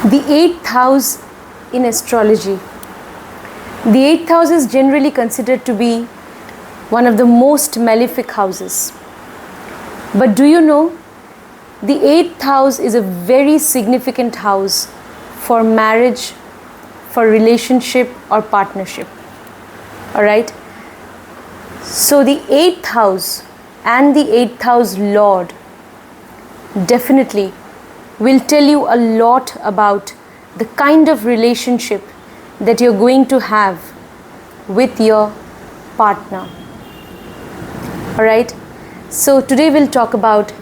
The 8th house in astrology. The 8th house is generally considered to be one of the most malefic houses. But do you know, the 8th house is a very significant house for marriage, for relationship or partnership. Alright? So the 8th house and the 8th house Lord definitely will tell you a lot about the kind of relationship that you're going to have with your partner. Alright? So today we'll talk about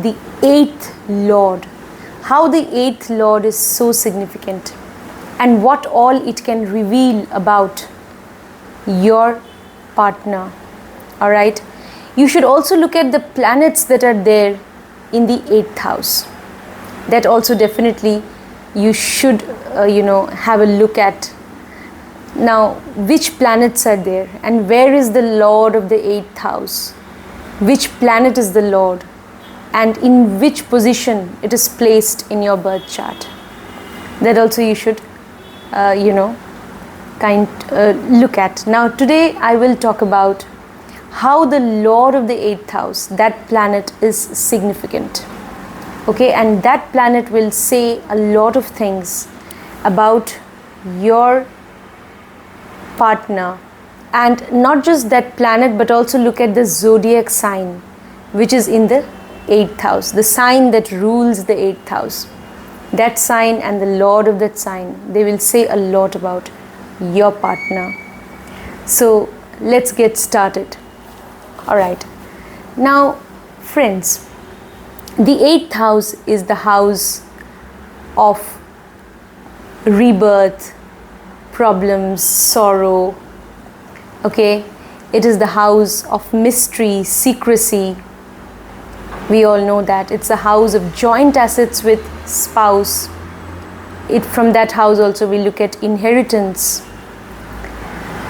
the 8th Lord, how the 8th Lord is so significant and what all it can reveal about your partner. Alright? You should also look at the planets that are there in the 8th house. That also definitely you should have a look at. Now, which planets are there and where is the Lord of the 8th house? Which planet is the Lord and in which position it is placed in your birth chart? That also you should look at. Now today I will talk about how the Lord of the 8th house, that planet, is significant. Okay, and that planet will say a lot of things about your partner. And not just that planet, but also look at the zodiac sign which is in the 8th house, the sign that rules the 8th house. That sign and the Lord of that sign, they will say a lot about your partner. So let's get started. Alright, now friends, the 8th house is the house of rebirth, problems, sorrow. Okay, it is the house of mystery, secrecy. We all know that. It's a house of joint assets with spouse. From that house also we look at inheritance.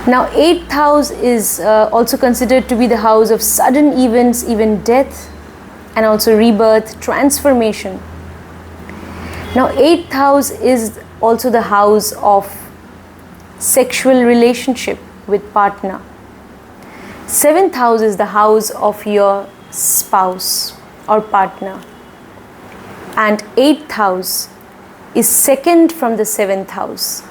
Now 8th house is also considered to be the house of sudden events, even death, and also rebirth, transformation. Now 8th house is also the house of sexual relationship with partner. 7th house is the house of your spouse or partner. And 8th house is second from the 7th house.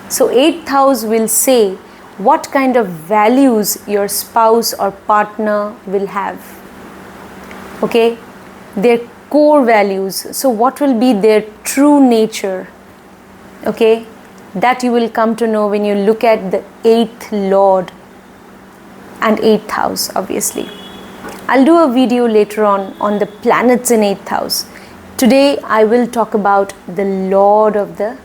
So 8th house will say what kind of values your spouse or partner will have. Okay, their core values. So what will be their true nature? Okay, that you will come to know when you look at the 8th Lord and 8th house, obviously. I'll do a video later on the planets in 8th house. Today I will talk about the Lord of the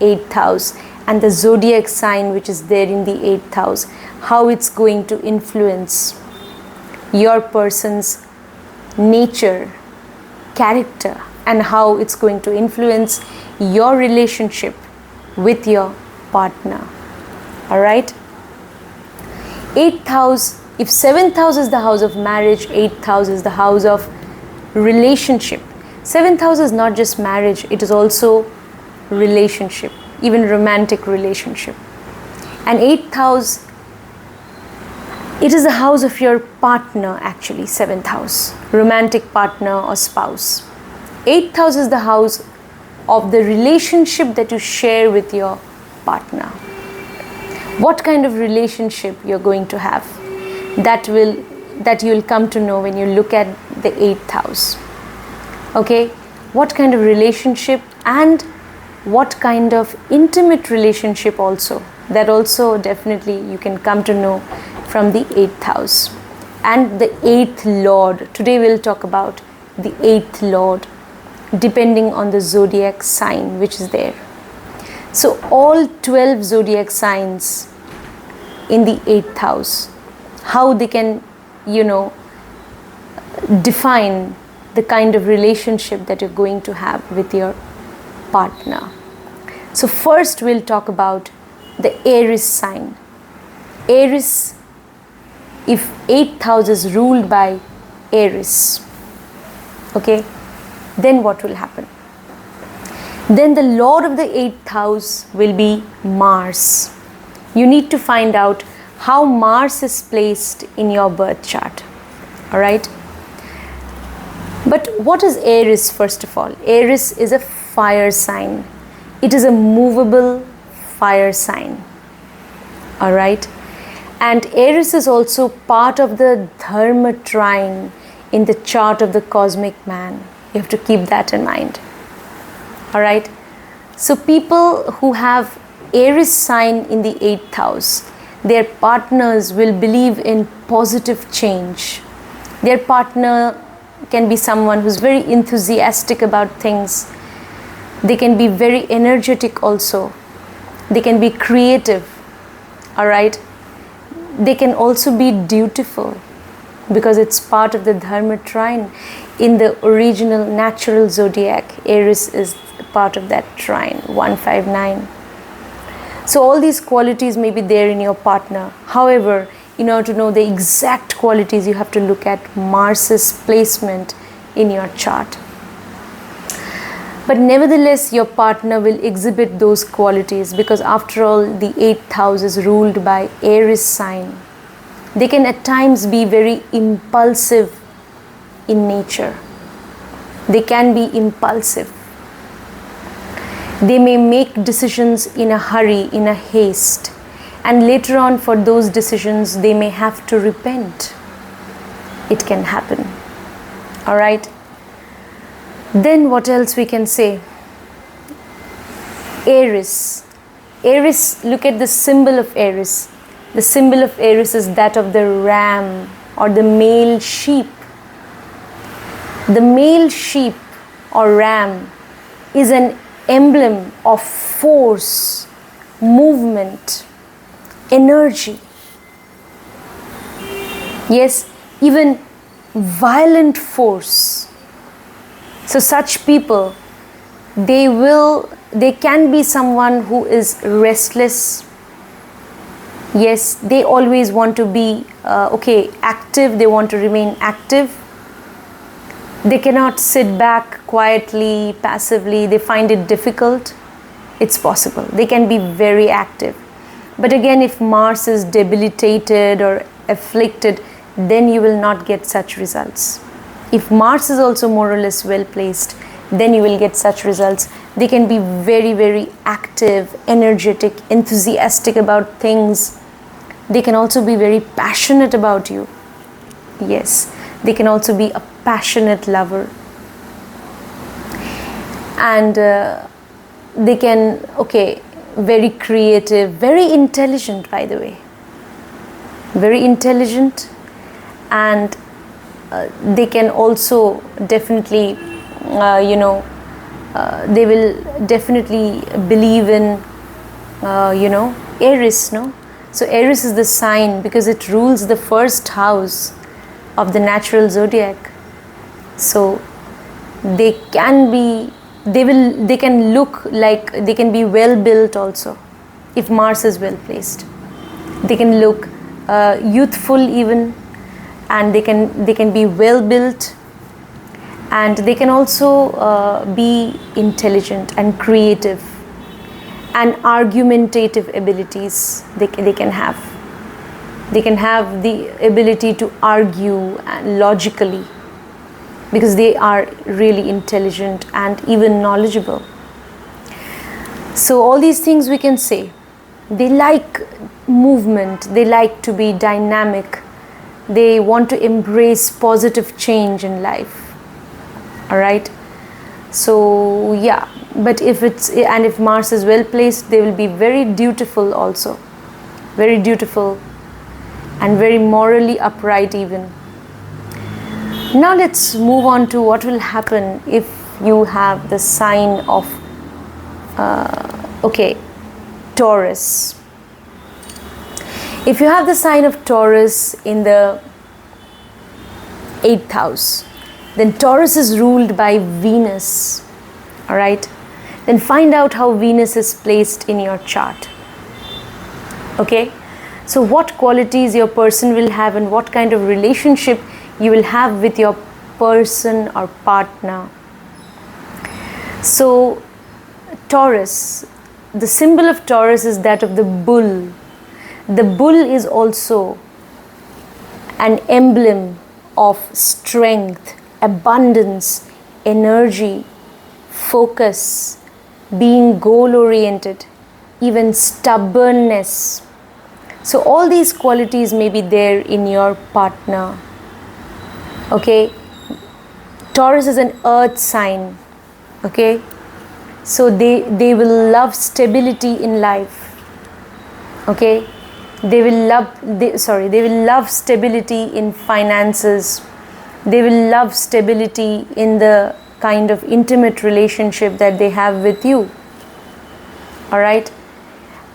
8th house and the zodiac sign which is there in the 8th house, how it's going to influence your person's nature, character, and how it's going to influence your relationship with your partner. Alright? 8th house, if 7th house is the house of marriage, 8th house is the house of relationship. 7th house is not just marriage, it is also relationship, even romantic relationship. And 8th house, it is the house of your partner actually, 7th house, romantic partner or spouse. 8th house is the house of the relationship that you share with your partner. What kind of relationship you're going to have, that you'll come to know when you look at the 8th house. Okay, what kind of relationship and what kind of intimate relationship also, that also definitely you can come to know from the 8th house. And the 8th Lord, today we'll talk about the 8th Lord depending on the zodiac sign which is there. So all 12 zodiac signs in the 8th house, how they can define the kind of relationship that you're going to have with your partner. So first we'll talk about the Aries sign. Aries, if 8th house is ruled by Aries, okay, then what will happen? Then the lord of the 8th house will be Mars. You need to find out how Mars is placed in your birth chart. Alright? But what is Aries first of all? Aries is a fire sign. It is a movable fire sign. Alright? And Aries is also part of the Dharma trine in the chart of the cosmic man. You have to keep that in mind. Alright? So people who have Aries sign in the 8th house, their partners will believe in positive change. Their partner can be someone who's very enthusiastic about things. They can be very energetic also. They can be creative. Alright? They can also be dutiful because it's part of the Dharma trine. In the original natural zodiac, Aries is part of that trine, 159. So all these qualities may be there in your partner. However, in order to know the exact qualities, you have to look at Mars's placement in your chart. But nevertheless, your partner will exhibit those qualities because after all, the 8th house is ruled by Aries sign. They can at times be very impulsive in nature. They can be impulsive. They may make decisions in a hurry, in a haste. And later on, for those decisions, they may have to repent. It can happen. Alright? Then what else we can say? Aries. Aries, look at the symbol of Aries. The symbol of Aries is that of the ram or the male sheep. The male sheep or ram is an emblem of force, movement, energy. Yes, even violent force. So such people, they can be someone who is restless. Yes, they always want to be active. They want to remain active. They cannot sit back quietly, passively. They find it difficult. It's possible. They can be very active. But again, if Mars is debilitated or afflicted, then you will not get such results. If Mars is also more or less well placed, then you will get such results. They can be very, very active, energetic, enthusiastic about things. They can also be very passionate about you. Yes, they can also be a passionate lover. And they can, very creative, very intelligent, by the way. Very intelligent, and they can also definitely, they will definitely believe in, Aries, no? So Aries is the sign because it rules the first house of the natural zodiac. So they can look like, they can be well built also if Mars is well placed. They can look youthful even, and they can be well built, and they can also be intelligent and creative, and argumentative abilities they can have. They can have the ability to argue logically because they are really intelligent and even knowledgeable. So all these things we can say. They like movement, they like to be dynamic, they want to embrace positive change in life. Alright? So yeah, but if Mars is well placed, they will be very dutiful also. Very dutiful and very morally upright even. Now let's move on to what will happen if you have the sign of Taurus. If you have the sign of Taurus in the 8th house, then Taurus is ruled by Venus. Alright? Then find out how Venus is placed in your chart. Okay? So what qualities your person will have and what kind of relationship you will have with your person or partner. So Taurus, the symbol of Taurus is that of the bull. The bull is also an emblem of strength, abundance, energy, focus, being goal-oriented, even stubbornness. So all these qualities may be there in your partner. Okay, Taurus is an earth sign. Okay, so they will love stability in life. Okay, they will love stability in finances. They will love stability in the kind of intimate relationship that they have with you. All right,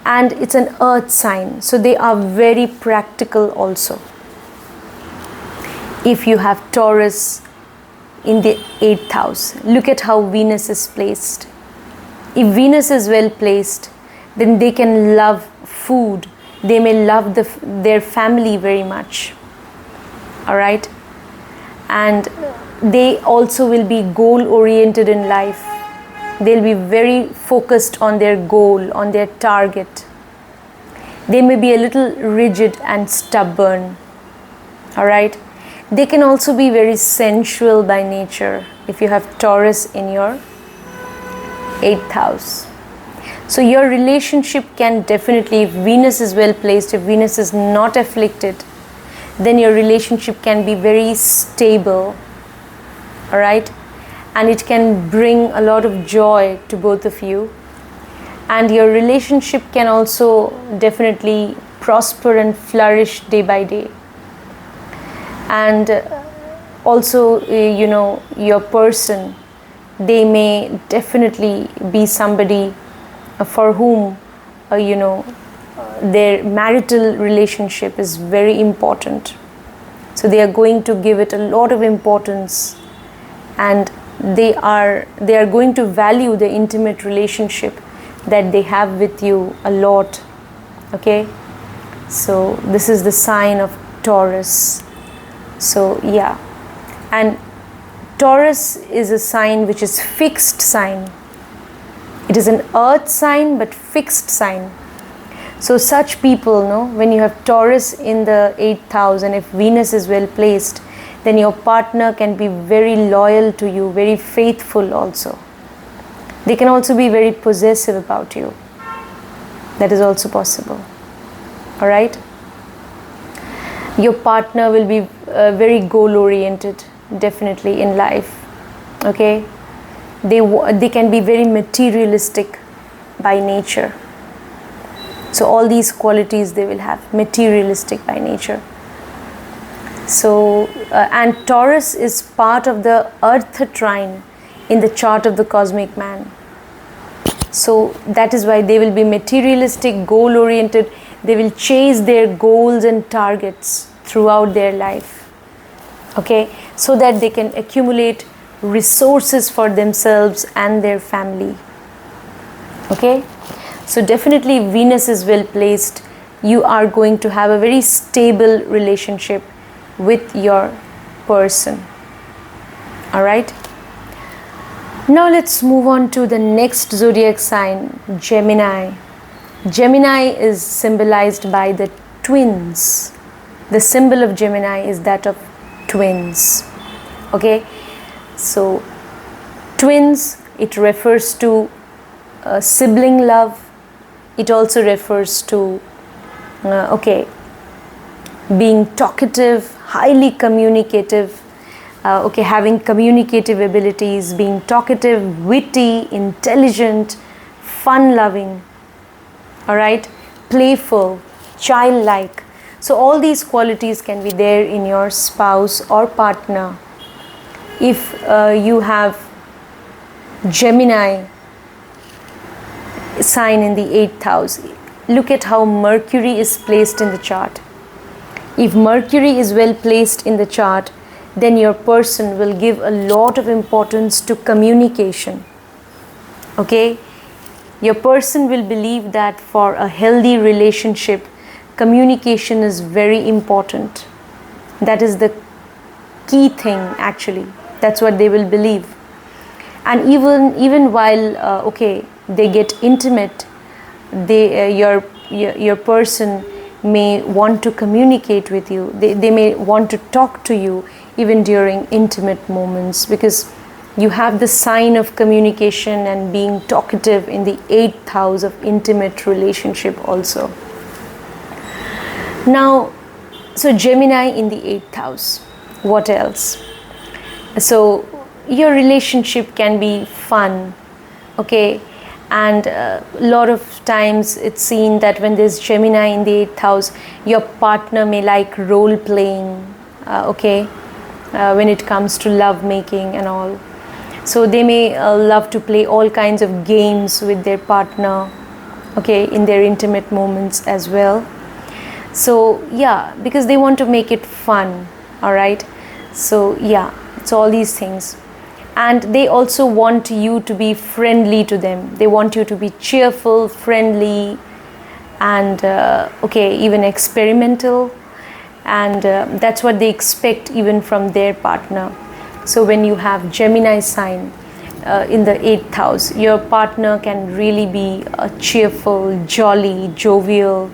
and it's an earth sign, so they are very practical also. If you have Taurus in the 8th house, look at how Venus is placed. If Venus is well placed, then they can love food. They may love their family very much. All right, and they also will be goal oriented in life. They'll be very focused on their goal, on their target. They may be a little rigid and stubborn. All right, they can also be very sensual by nature if you have Taurus in your 8th house. So your relationship can definitely, if Venus is well placed, if Venus is not afflicted, then your relationship can be very stable. All right, and it can bring a lot of joy to both of you, and your relationship can also definitely prosper and flourish day by day. And also, your person, they may definitely be somebody for whom their marital relationship is very important. So they are going to give it a lot of importance, and they are going to value the intimate relationship that they have with you a lot. Okay, so this is the sign of Taurus. So yeah, and Taurus is a sign which is fixed sign. It is an earth sign but fixed sign. So such people, when you have Taurus in the 8th house, and if Venus is well placed, then your partner can be very loyal to you, very faithful also. They can also be very possessive about you. That is also possible. All right, your partner will be very goal oriented, definitely, in life. Okay, they can be very materialistic by nature. So all these qualities they will have, materialistic by nature. So and Taurus is part of the earth trine in the chart of the cosmic man. So that is why they will be materialistic, goal oriented. They will chase their goals and targets throughout their life. Okay, so that they can accumulate resources for themselves and their family. Okay, so definitely Venus is well placed. You are going to have a very stable relationship with your person. All right, now let's move on to the next zodiac sign, Gemini. Gemini is symbolized by the twins. The symbol of Gemini is that of twins. Okay, so twins, it refers to sibling love. It also refers to being talkative, highly communicative, having communicative abilities, being talkative, witty, intelligent, fun-loving, all right, playful, childlike. So all these qualities can be there in your spouse or partner. If you have Gemini sign in the 8th house, look at how Mercury is placed in the chart. If Mercury is well placed in the chart, then your person will give a lot of importance to communication. Okay, your person will believe that for a healthy relationship, communication is very important. That is the key thing, actually. That's what they will believe. And even while they get intimate, your person may want to communicate with you. They may want to talk to you even during intimate moments, because you have the sign of communication and being talkative in the 8th house of intimate relationship also. Now, so Gemini in the 8th house. What else? So your relationship can be fun, okay? And a lot of times it's seen that when there's Gemini in the 8th house, your partner may like role playing, okay, when it comes to love making and all. So they may love to play all kinds of games with their partner, okay, in their intimate moments as well. So yeah, because they want to make it fun, all right? So yeah, so all these things. And they also want you to be friendly to them. They want you to be cheerful, friendly, and okay, even experimental. And that's what they expect even from their partner. So when you have Gemini sign in the 8th house, your partner can really be cheerful, jolly, jovial.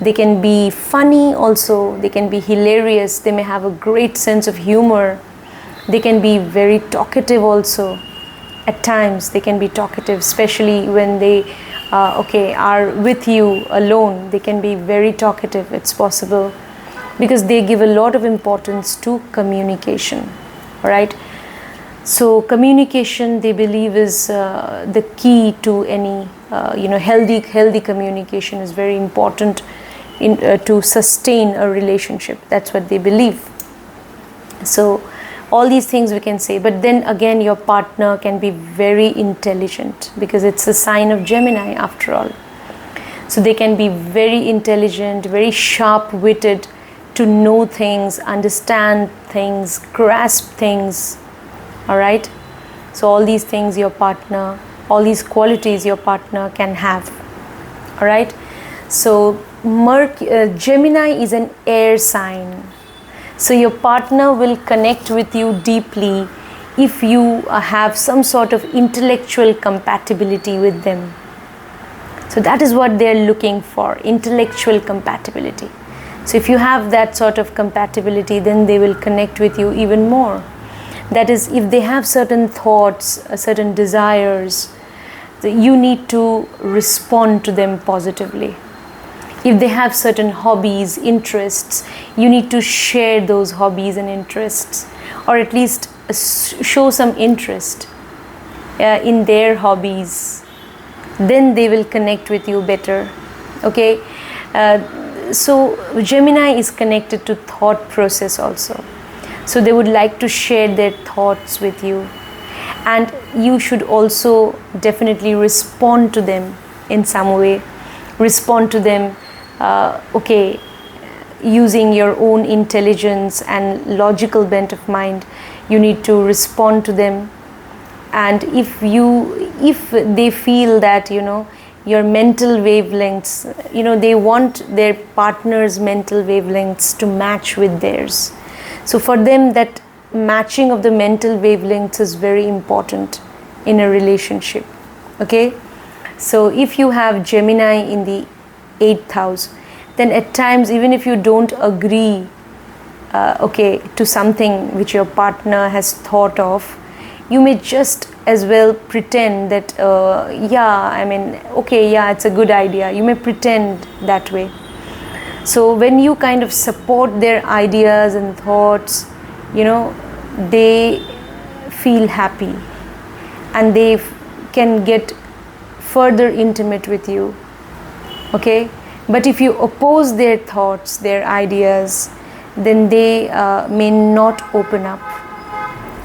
They can be funny also. They can be hilarious. They may have a great sense of humor. They can be very talkative also. At times they can be talkative, especially when they are with you alone. They can be very talkative, it's possible, because they give a lot of importance to communication. All right. So communication, they believe, is the key to any healthy communication is very important to sustain a relationship. That's what they believe. So all these things we can say, but then again your partner can be very intelligent, because it's a sign of Gemini after all. So they can be very intelligent, very sharp-witted, to know things, understand things, grasp things. All right. So all these things your partner, all these qualities your partner can have. All right. So Gemini is an air sign. So your partner will connect with you deeply if you have some sort of intellectual compatibility with them. So that is what they're looking for, intellectual compatibility. So if you have that sort of compatibility, then they will connect with you even more. That is, if they have certain thoughts, certain desires, you need to respond to them positively. If they have certain hobbies, interests, you need to share those hobbies and interests, or at least show some interest in their hobbies. Then they will connect with you better. Okay. So Gemini is connected to thought process also. So they would like to share their thoughts with you, and you should also definitely respond to them in some way. Respond to them, okay, using your own intelligence and logical bent of mind. You need to respond to them, and if they feel that your mental wavelengths, they want their partner's mental wavelengths to match with theirs. So for them, that matching of the mental wavelengths is very important in a relationship. Okay. So if you have Gemini in the 8th house, then at times, even if you don't agree to something which your partner has thought of, you may just as well pretend that it's a good idea. You may pretend that way. So when you kind of support their ideas and thoughts, they feel happy, and they can get further intimate with you. Okay. But if you oppose their thoughts, their ideas, then they may not open up,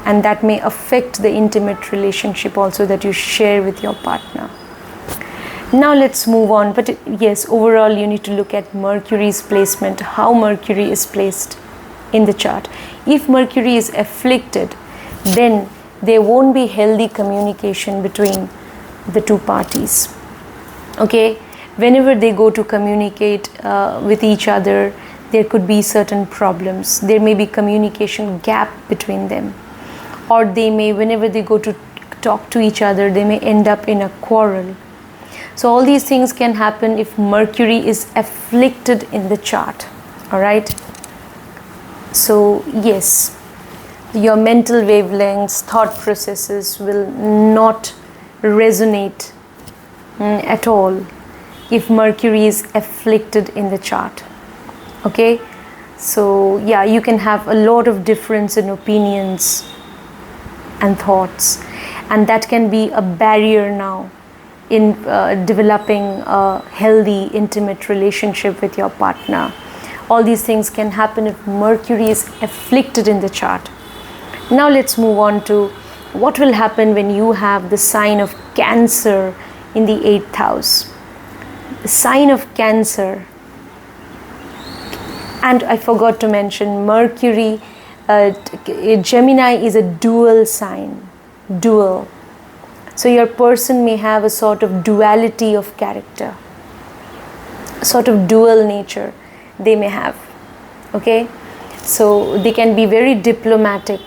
and that may affect the intimate relationship also that you share with your partner. Now let's move on. But yes, overall you need to look at Mercury's placement, how Mercury is placed in the chart. If Mercury is afflicted, then there won't be healthy communication between the two parties. Okay. Whenever they go to communicate with each other, there could be certain problems. There may be communication gap between them, or they may, whenever they go to talk to each other, they may end up in a quarrel. So all these things can happen if Mercury is afflicted in the chart. All right. So yes, your mental wavelengths, thought processes will not resonate at all if Mercury is afflicted in the chart. Okay. So yeah, you can have a lot of difference in opinions and thoughts, and that can be a barrier now in developing a healthy, intimate relationship with your partner. All these things can happen if Mercury is afflicted in the chart. Now let's move on to what will happen when you have the sign of Cancer in the 8th house. The sign of Cancer. And I forgot to mention, Mercury, Gemini is a dual sign, dual. So your person may have a sort of duality of character, sort of dual nature they may have, okay? So they can be very diplomatic,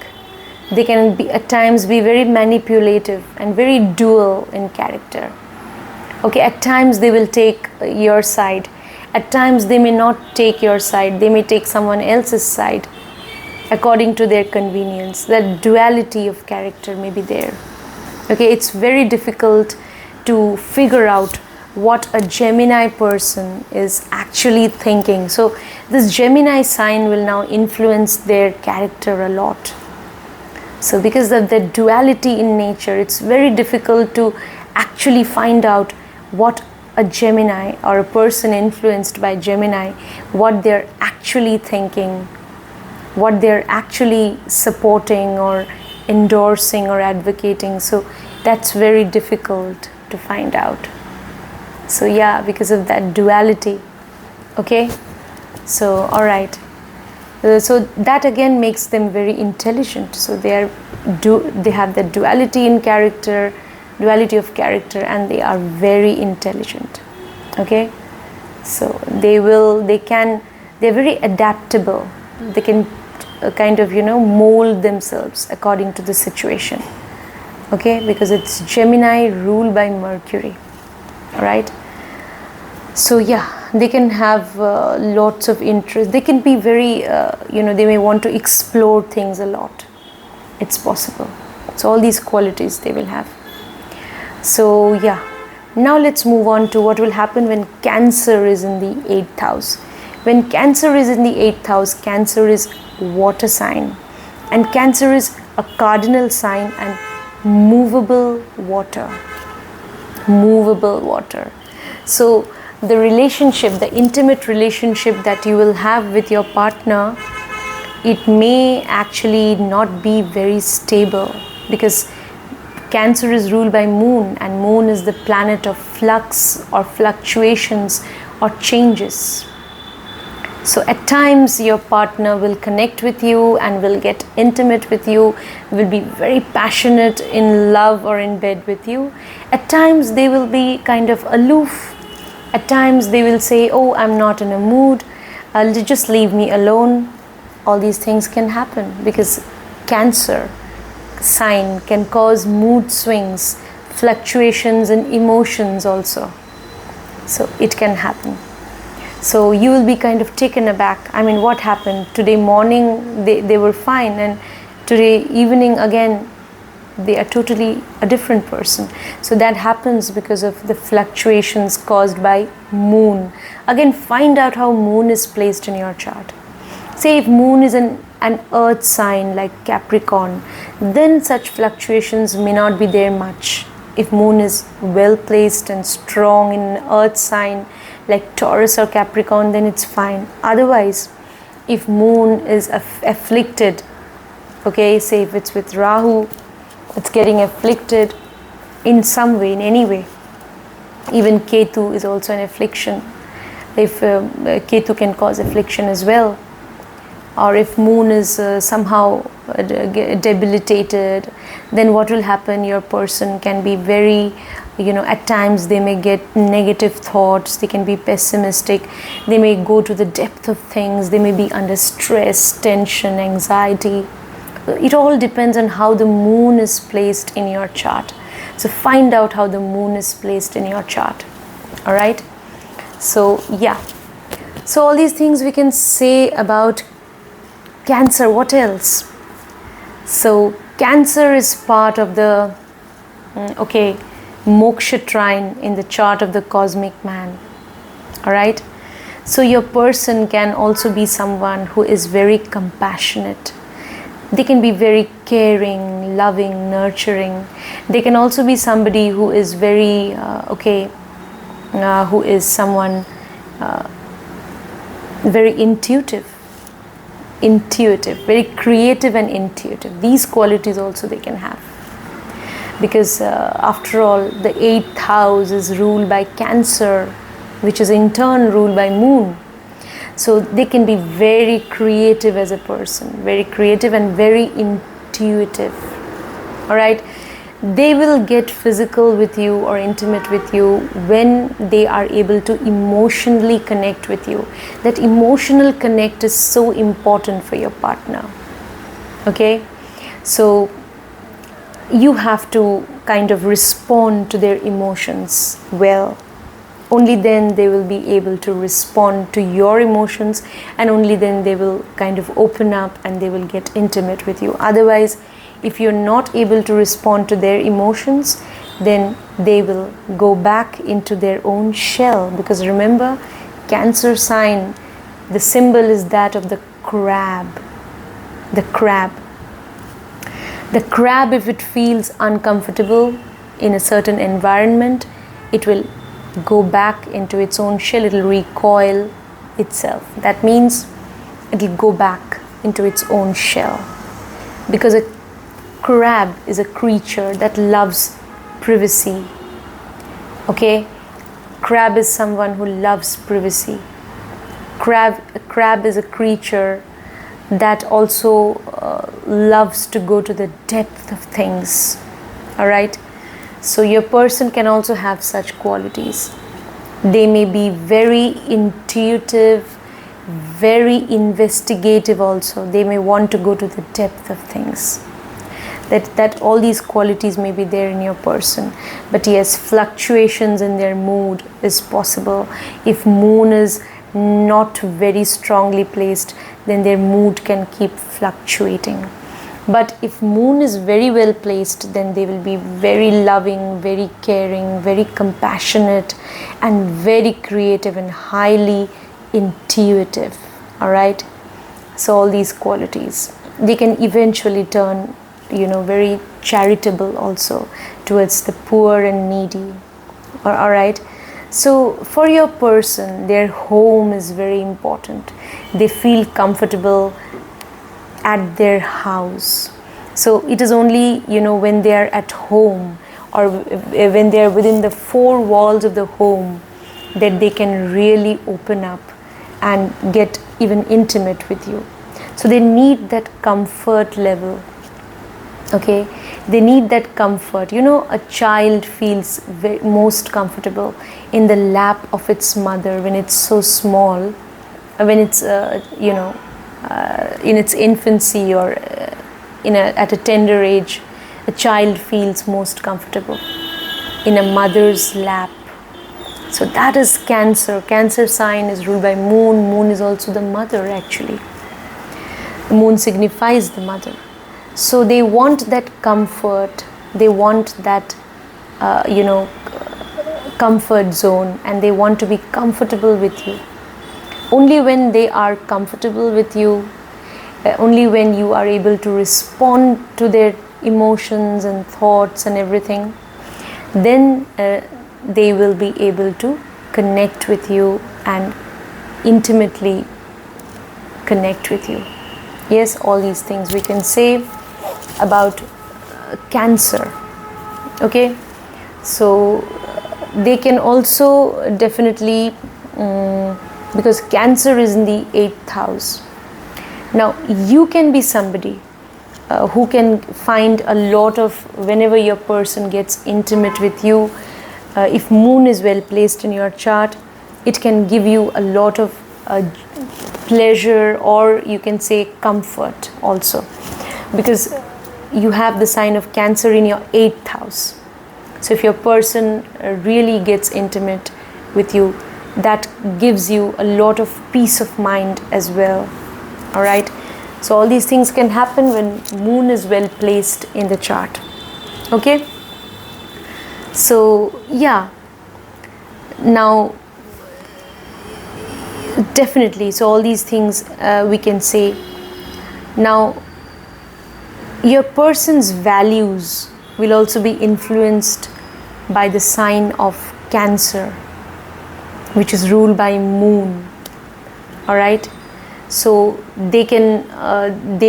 they can be at times be very manipulative and very dual in character, okay? At times they will take your side. At times they may not take your side, they may take someone else's side according to their convenience. That duality of character may be there. Okay, it's very difficult to figure out what a Gemini person is actually thinking. So this Gemini sign will now influence their character a lot. So because of the duality in nature, it's very difficult to actually find out what a Gemini or a person influenced by Gemini, what they're actually thinking, what they're actually supporting or endorsing or advocating. So that's very difficult to find out. So yeah, because of that duality. Okay, so all right, so that again makes them very intelligent. So they have the duality in character, duality of character, and they are very intelligent. Okay, so they're very adaptable. They can kind of mold themselves according to the situation. Okay, because it's Gemini ruled by Mercury. Right. So yeah, they can have lots of interest. They can be very they may want to explore things a lot. It's possible. So all these qualities they will have. So yeah, now let's move on to what will happen when Cancer is in the 8th house. When Cancer is in the 8th house, Cancer is water sign, and Cancer is a cardinal sign and movable water. So the relationship, the intimate relationship that you will have with your partner, it may actually not be very stable, because Cancer is ruled by Moon, and Moon is the planet of flux or fluctuations or changes. So at times your partner will connect with you and will get intimate with you, will be very passionate in love or in bed with you. At times they will be kind of aloof. At times they will say, oh, I'm not in a mood, just leave me alone. All these things can happen because Cancer sign can cause mood swings, fluctuations in emotions also. So it can happen. So you will be kind of taken aback. I mean, what happened? Today morning they were fine, and today evening again they are totally a different person. So that happens because of the fluctuations caused by Moon. Again, find out how Moon is placed in your chart. Say if Moon is an earth sign like Capricorn, then such fluctuations may not be there much. If Moon is well placed and strong in an earth sign like Taurus or Capricorn, then it's fine. Otherwise, if Moon is afflicted, okay, say if it's with Rahu, it's getting afflicted in some way, in any way. Even Ketu is also an affliction. If Ketu can cause affliction as well. Or if Moon is somehow debilitated, then what will happen? Your person can be very, at times they may get negative thoughts, they can be pessimistic, they may go to the depth of things, they may be under stress, tension, anxiety, it all depends on how the moon is placed in your chart. So find out how the moon is placed in your chart. All right. So yeah. So all these things we can say about Cancer. What else? So Cancer is part of the moksha trine in the chart of the cosmic man. All right. So your person can also be someone who is very compassionate. They can be very caring, loving, nurturing. They can also be somebody who is very who is someone very intuitive, very creative and intuitive. These qualities also they can have, because after all, the 8th house is ruled by Cancer, which is in turn ruled by Moon. So they can be very creative as a person, very creative and very intuitive. All right. They will get physical with you or intimate with you when they are able to emotionally connect with you. That emotional connect is so important for your partner. Okay. So you have to kind of respond to their emotions well. Only then they will be able to respond to your emotions, and only then they will kind of open up and they will get intimate with you. Otherwise, if you're not able to respond to their emotions, then they will go back into their own shell. Because remember, Cancer sign, the symbol is that of the crab. The crab. The crab, if it feels uncomfortable in a certain environment, it will go back into its own shell. It will recoil itself. That means it will go back into its own shell, because a crab is a creature that loves privacy. Okay, crab is someone who loves privacy. A crab is a creature that also loves to go to the depth of things. All right. So your person can also have such qualities. They may be very intuitive, very investigative also. They may want to go to the depth of things. That all these qualities may be there in your person. But yes, fluctuations in their mood is possible. If moon is not very strongly placed, then their mood can keep fluctuating. But if moon is very well placed, then they will be very loving, very caring, very compassionate, and very creative and highly intuitive. All right. So all these qualities, they can eventually turn, very charitable also towards the poor and needy. All right. So for your person, their home is very important. They feel comfortable at their house. So it is only when they are at home, or when they are within the 4 walls of the home, that they can really open up and get even intimate with you. So they need that comfort level. Okay, they need that comfort. A child feels most comfortable in the lap of its mother when it's so small, when it's in its infancy, or at a tender age. A child feels most comfortable in a mother's lap. So that is Cancer. Cancer sign is ruled by Moon. Moon is also the mother, actually. The moon signifies the mother. So they want that comfort. They want that comfort zone, and they want to be comfortable with you. Only when they are comfortable with you, only when you are able to respond to their emotions and thoughts and everything, then they will be able to connect with you and intimately connect with you. Yes, all these things we can say about Cancer. Okay, so they can also definitely because Cancer is in the 8th house. Now you can be somebody who can find a lot of, whenever your person gets intimate with you, if moon is well placed in your chart, it can give you a lot of pleasure, or you can say comfort also. because you have the sign of Cancer in your 8th house. So if your person really gets intimate with you, that gives you a lot of peace of mind as well. All right. So all these things can happen when moon is well placed in the chart. Okay. So yeah. Now, definitely. So all these things we can say. Now, your person's values will also be influenced by the sign of Cancer, which is ruled by moon. All right. So they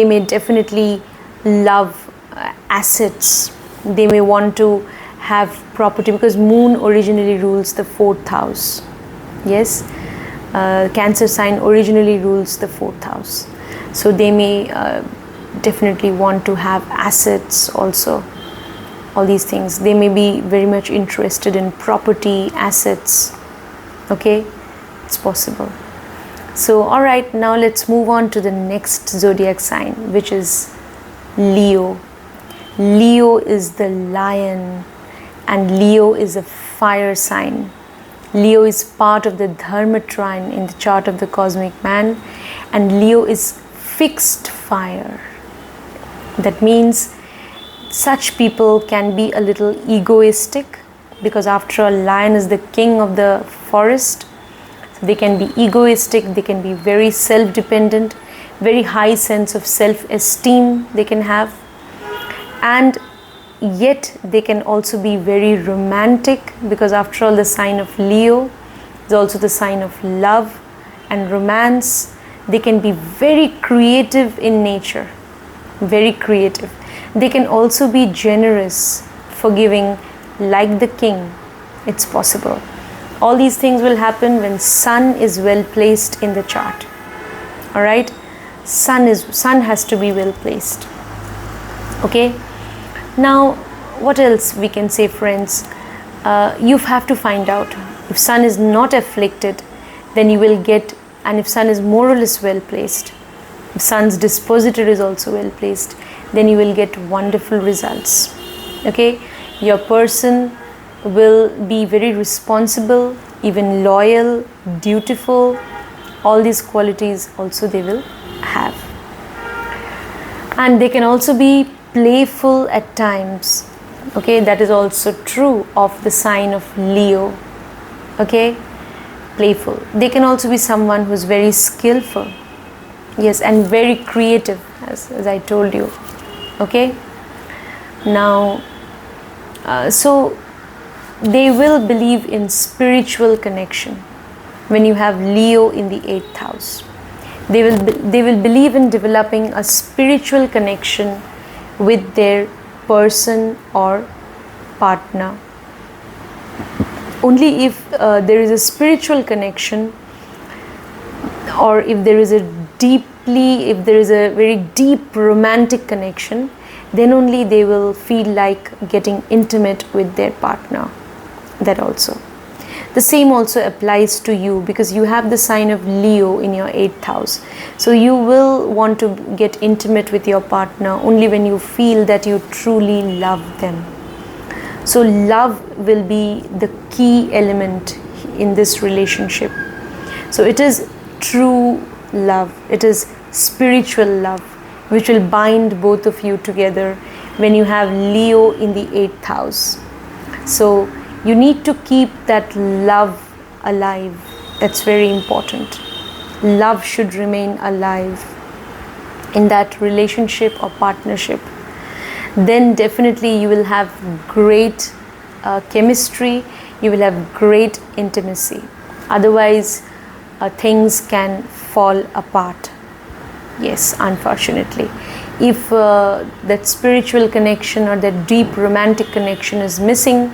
may definitely love assets. They may want to have property, because moon originally rules the 4th house. Yes. Cancer sign originally rules the 4th house. So they may definitely want to have assets also. All these things. They may be very much interested in property, assets. Okay, it's possible. So alright, now let's move on to the next zodiac sign, which is Leo. Leo is the lion, and Leo is a fire sign. Leo is part of the Dharma trine in the chart of the cosmic man, and Leo is fixed fire. That means such people can be a little egoistic, because after all, lion is the king of the forest. So they can be egoistic, they can be very self-dependent, very high sense of self-esteem they can have, and yet they can also be very romantic, because after all, the sign of Leo is also the sign of love and romance. They can be very creative in nature, very creative. They can also be generous, forgiving, like the king. It's possible. All these things will happen when sun is well placed in the chart. All right, sun has to be well placed. Okay. Now, what else we can say, friends? You have to find out if sun is not afflicted, then you will get, and if sun is more or less well placed, if sun's dispositor is also well placed, then you will get wonderful results. Okay, your person will be very responsible, even loyal, dutiful. All these qualities also they will have, and they can also be playful at times. Okay, that is also true of the sign of Leo. Okay, playful. They can also be someone who's very skillful. Yes, and very creative, as I told you. Okay, now so they will believe in spiritual connection. When you have Leo in the 8th house, they will believe in developing a spiritual connection with their person or partner. Only if there is a spiritual connection, or if there is a very deep romantic connection, then only they will feel like getting intimate with their partner. That also. The same also applies to you, because you have the sign of Leo in your 8th house. So you will want to get intimate with your partner only when you feel that you truly love them. So love will be the key element in this relationship. So it is true love, it is spiritual love, which will bind both of you together when you have Leo in the 8th house. So you need to keep that love alive. That's very important. Love should remain alive in that relationship or partnership. Then definitely you will have great chemistry, you will have great intimacy. Otherwise, things can fall apart. Yes, unfortunately. If that spiritual connection or that deep romantic connection is missing,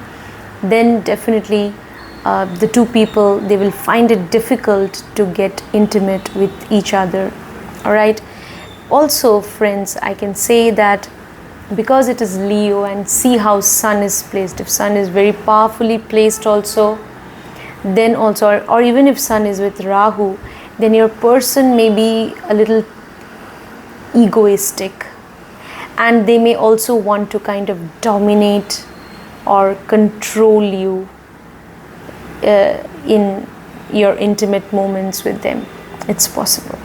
then definitely the two people, they will find it difficult to get intimate with each other. All right. Also, friends, I can say that because it is Leo, and see how sun is placed. If sun is very powerfully placed also, then also, or even if sun is with Rahu, then your person may be a little egoistic, and they may also want to kind of dominate or control you in your intimate moments with them. It's possible.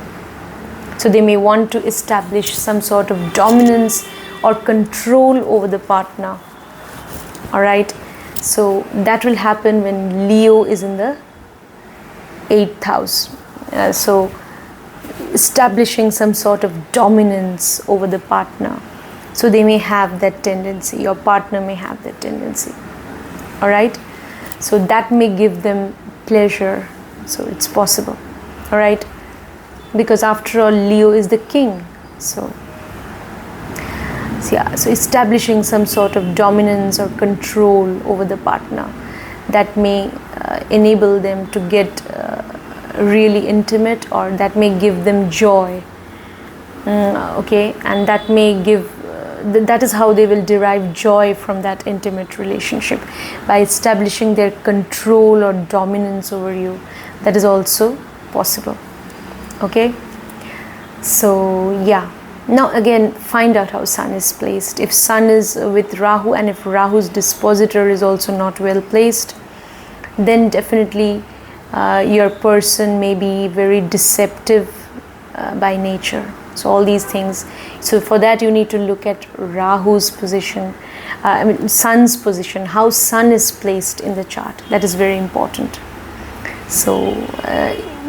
So they may want to establish some sort of dominance or control over the partner. All right, so that will happen when Leo is in the 8th house. So establishing some sort of dominance over the partner. So they may have that tendency, your partner may have that tendency. All right, so that may give them pleasure. So it's possible. All right, because after all, Leo is the king. So yeah, so establishing some sort of dominance or control over the partner, that may enable them to get really intimate, or that may give them joy. Okay, and that may give that is how they will derive joy from that intimate relationship, by establishing their control or dominance over you. That is also possible. Okay, so yeah, now again, find out how Sun is placed. If Sun is with Rahu, and if Rahu's dispositor is also not well placed, then definitely your person may be very deceptive by nature. So all these things. So for that you need to look at Rahu's position, Sun's position, how Sun is placed in the chart. That is very important. So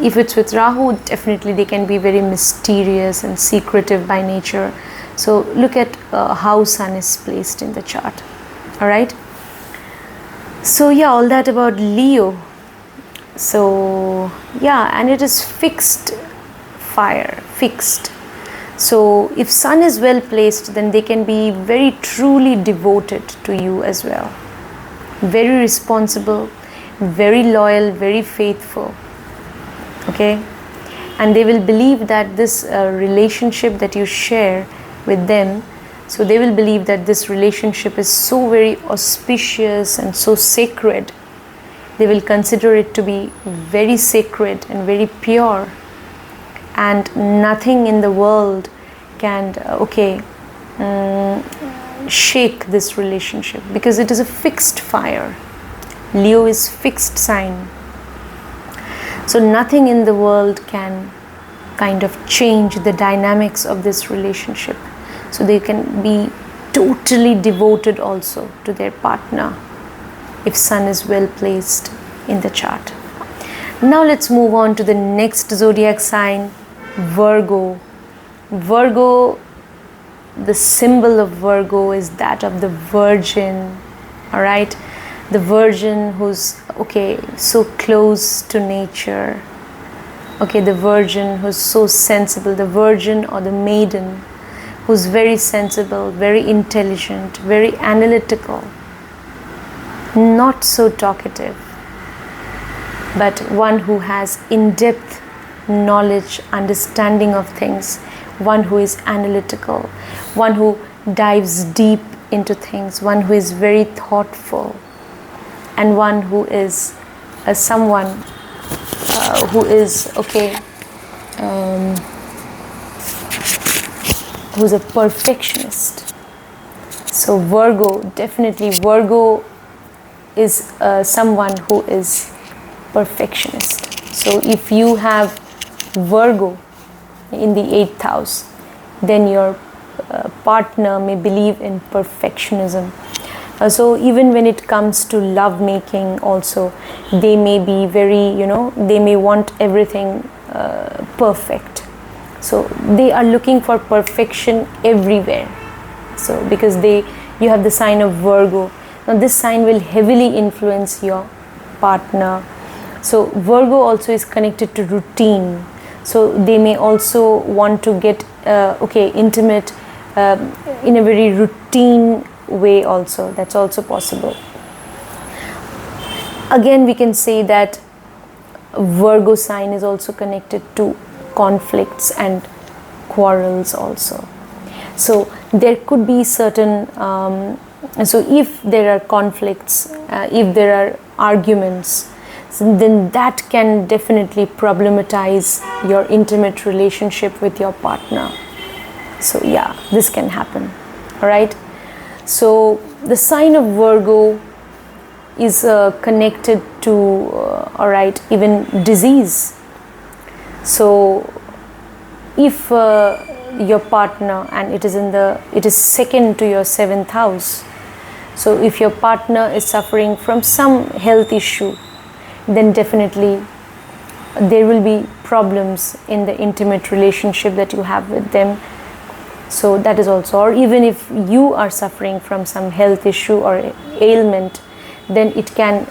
if it's with Rahu, definitely they can be very mysterious and secretive by nature. So look at how Sun is placed in the chart. All right. So yeah, all that about Leo. So yeah, and it is fixed fire, fixed. So if Sun is well placed, then they can be very truly devoted to you as well. Very responsible, very loyal, very faithful. Okay, and they will believe that this relationship that you share with them, so they will believe that this relationship is so very auspicious and so sacred. They will consider it to be very sacred and very pure, and nothing in the world can shake this relationship, because it is a fixed fire. Leo is fixed sign. So nothing in the world can kind of change the dynamics of this relationship. So they can be totally devoted also to their partner if Sun is well placed in the chart. Now let's move on to the next zodiac sign, Virgo. Virgo, the symbol of Virgo is that of the Virgin. All right, the Virgin who's so close to nature. Okay, the Virgin who's so sensible, the Virgin or the Maiden who's very sensible, very intelligent, very analytical, not so talkative, but one who has in-depth knowledge, understanding of things, one who is analytical, one who dives deep into things, one who is very thoughtful, and one who is someone who is who's a perfectionist. So Virgo, definitely Virgo is someone who is perfectionist. So if you have Virgo in the 8th house, then your partner may believe in perfectionism. So even when it comes to love making also, they may be very, they may want everything perfect. So they are looking for perfection everywhere. So because you have the sign of Virgo. Now this sign will heavily influence your partner. So Virgo also is connected to routine. So they may also want to get intimate in a very routine way also. That's also possible. Again, we can say that Virgo sign is also connected to conflicts and quarrels also. So there could be certain so if there are conflicts, if there are arguments, so then that can definitely problematize your intimate relationship with your partner. So yeah, this can happen. All right. So the sign of Virgo is connected to all right, even disease. So if your partner, and it is second to your 7th house, so if your partner is suffering from some health issue, then definitely there will be problems in the intimate relationship that you have with them. So that is also, or even if you are suffering from some health issue or ailment, then it can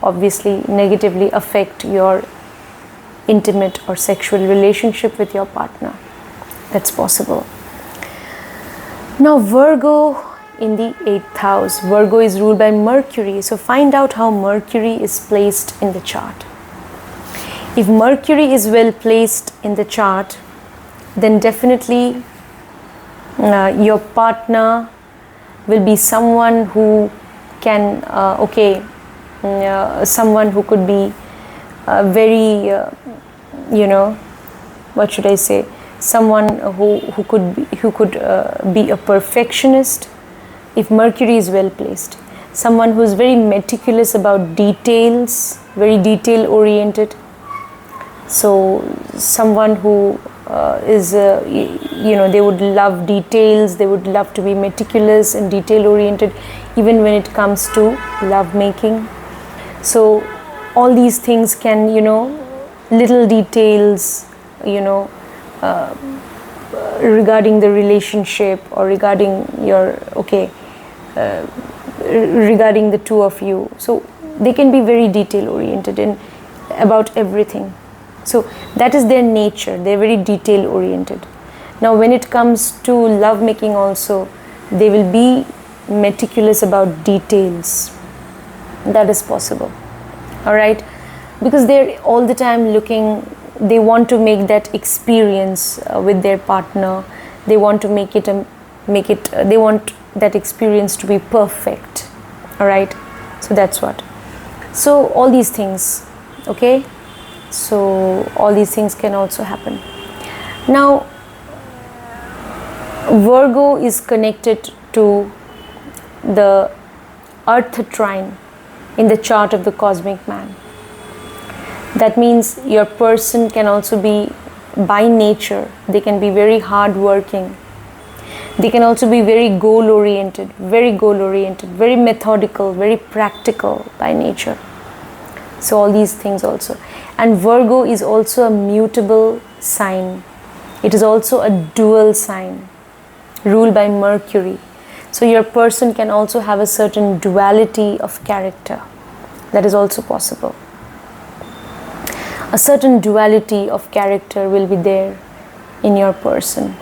obviously negatively affect your intimate or sexual relationship with your partner. That's possible. Now Virgo in the 8th house. Virgo is ruled by Mercury. So find out how Mercury is placed in the chart. If Mercury is well placed in the chart, then definitely your partner will be someone who can, someone who could be very, what should I say? Someone who could be a perfectionist if Mercury is well placed. Someone who is very meticulous about details, very detail oriented. So someone who is, they would love details, they would love to be meticulous and detail oriented, even when it comes to love making. So all these things can, little details, regarding the relationship or regarding your, regarding the two of you. So they can be very detail oriented in about everything. So that is their nature. They're very detail oriented. Now when it comes to love making also, they will be meticulous about details. That is possible. All right, because they're all the time looking, they want to make that experience with their partner. They want to they want that experience to be perfect. All right, so that's what. So all these things, okay, so all these things can also happen. Now Virgo is connected to the Earth trine in the chart of the cosmic man. That means your person can also be, by nature, they can be very hard working. They can also be very goal oriented, very methodical, very practical by nature. So all these things also. And Virgo is also a mutable sign. It is also a dual sign ruled by Mercury. So your person can also have a certain duality of character. That is also possible. A certain duality of character will be there in your person,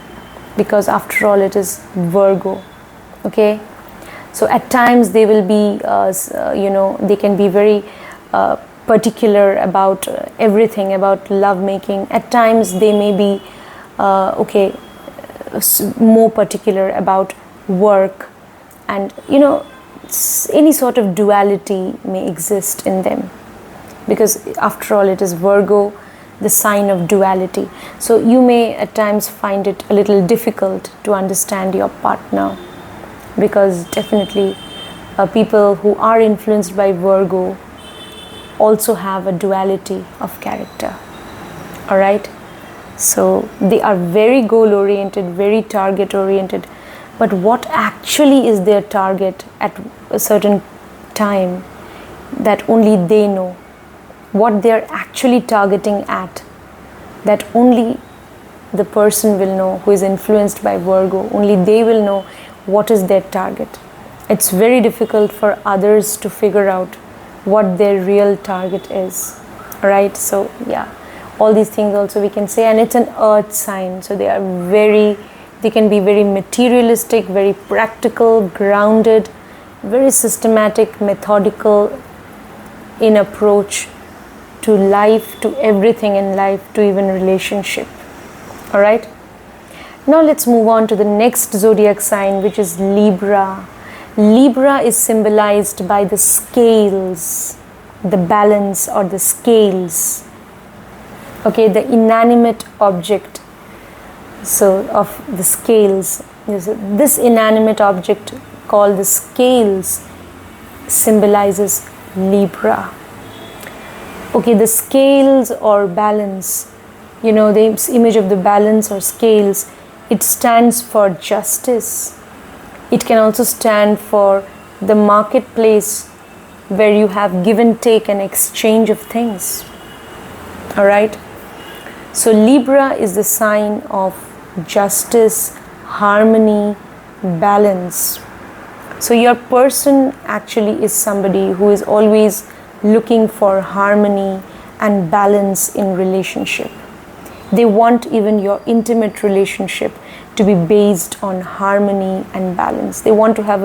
because after all it is Virgo. Okay, so at times they will be they can be very particular about everything, about love making. At times they may be more particular about work, and any sort of duality may exist in them, because after all it is Virgo, the sign of duality. So you may at times find it a little difficult to understand your partner, because definitely people who are influenced by Virgo also have a duality of character. All right, so they are very goal oriented, very target oriented, but what actually is their target at a certain time, that only they know. What they are actually targeting at, that only the person will know who is influenced by Virgo. Only they will know what is their target. It's very difficult for others to figure out what their real target is. Right? So yeah, all these things also we can say. And it's an earth sign, so they can be very materialistic, very practical, grounded, very systematic, methodical in approach to life, to everything in life, to even relationship. All right, now let's move on to the next zodiac sign, which is Libra. Libra is symbolized by the scales, the balance, or the scales, okay, the inanimate object, so of the scales This inanimate object called the scales symbolizes Libra. Okay, the scales or balance, the image of the balance or scales, it stands for justice. It can also stand for the marketplace where you have give and take and exchange of things. Alright? So Libra is the sign of justice, harmony, balance. So your person actually is somebody who is always looking for harmony and balance in relationship. They want even your intimate relationship to be based on harmony and balance. They want to have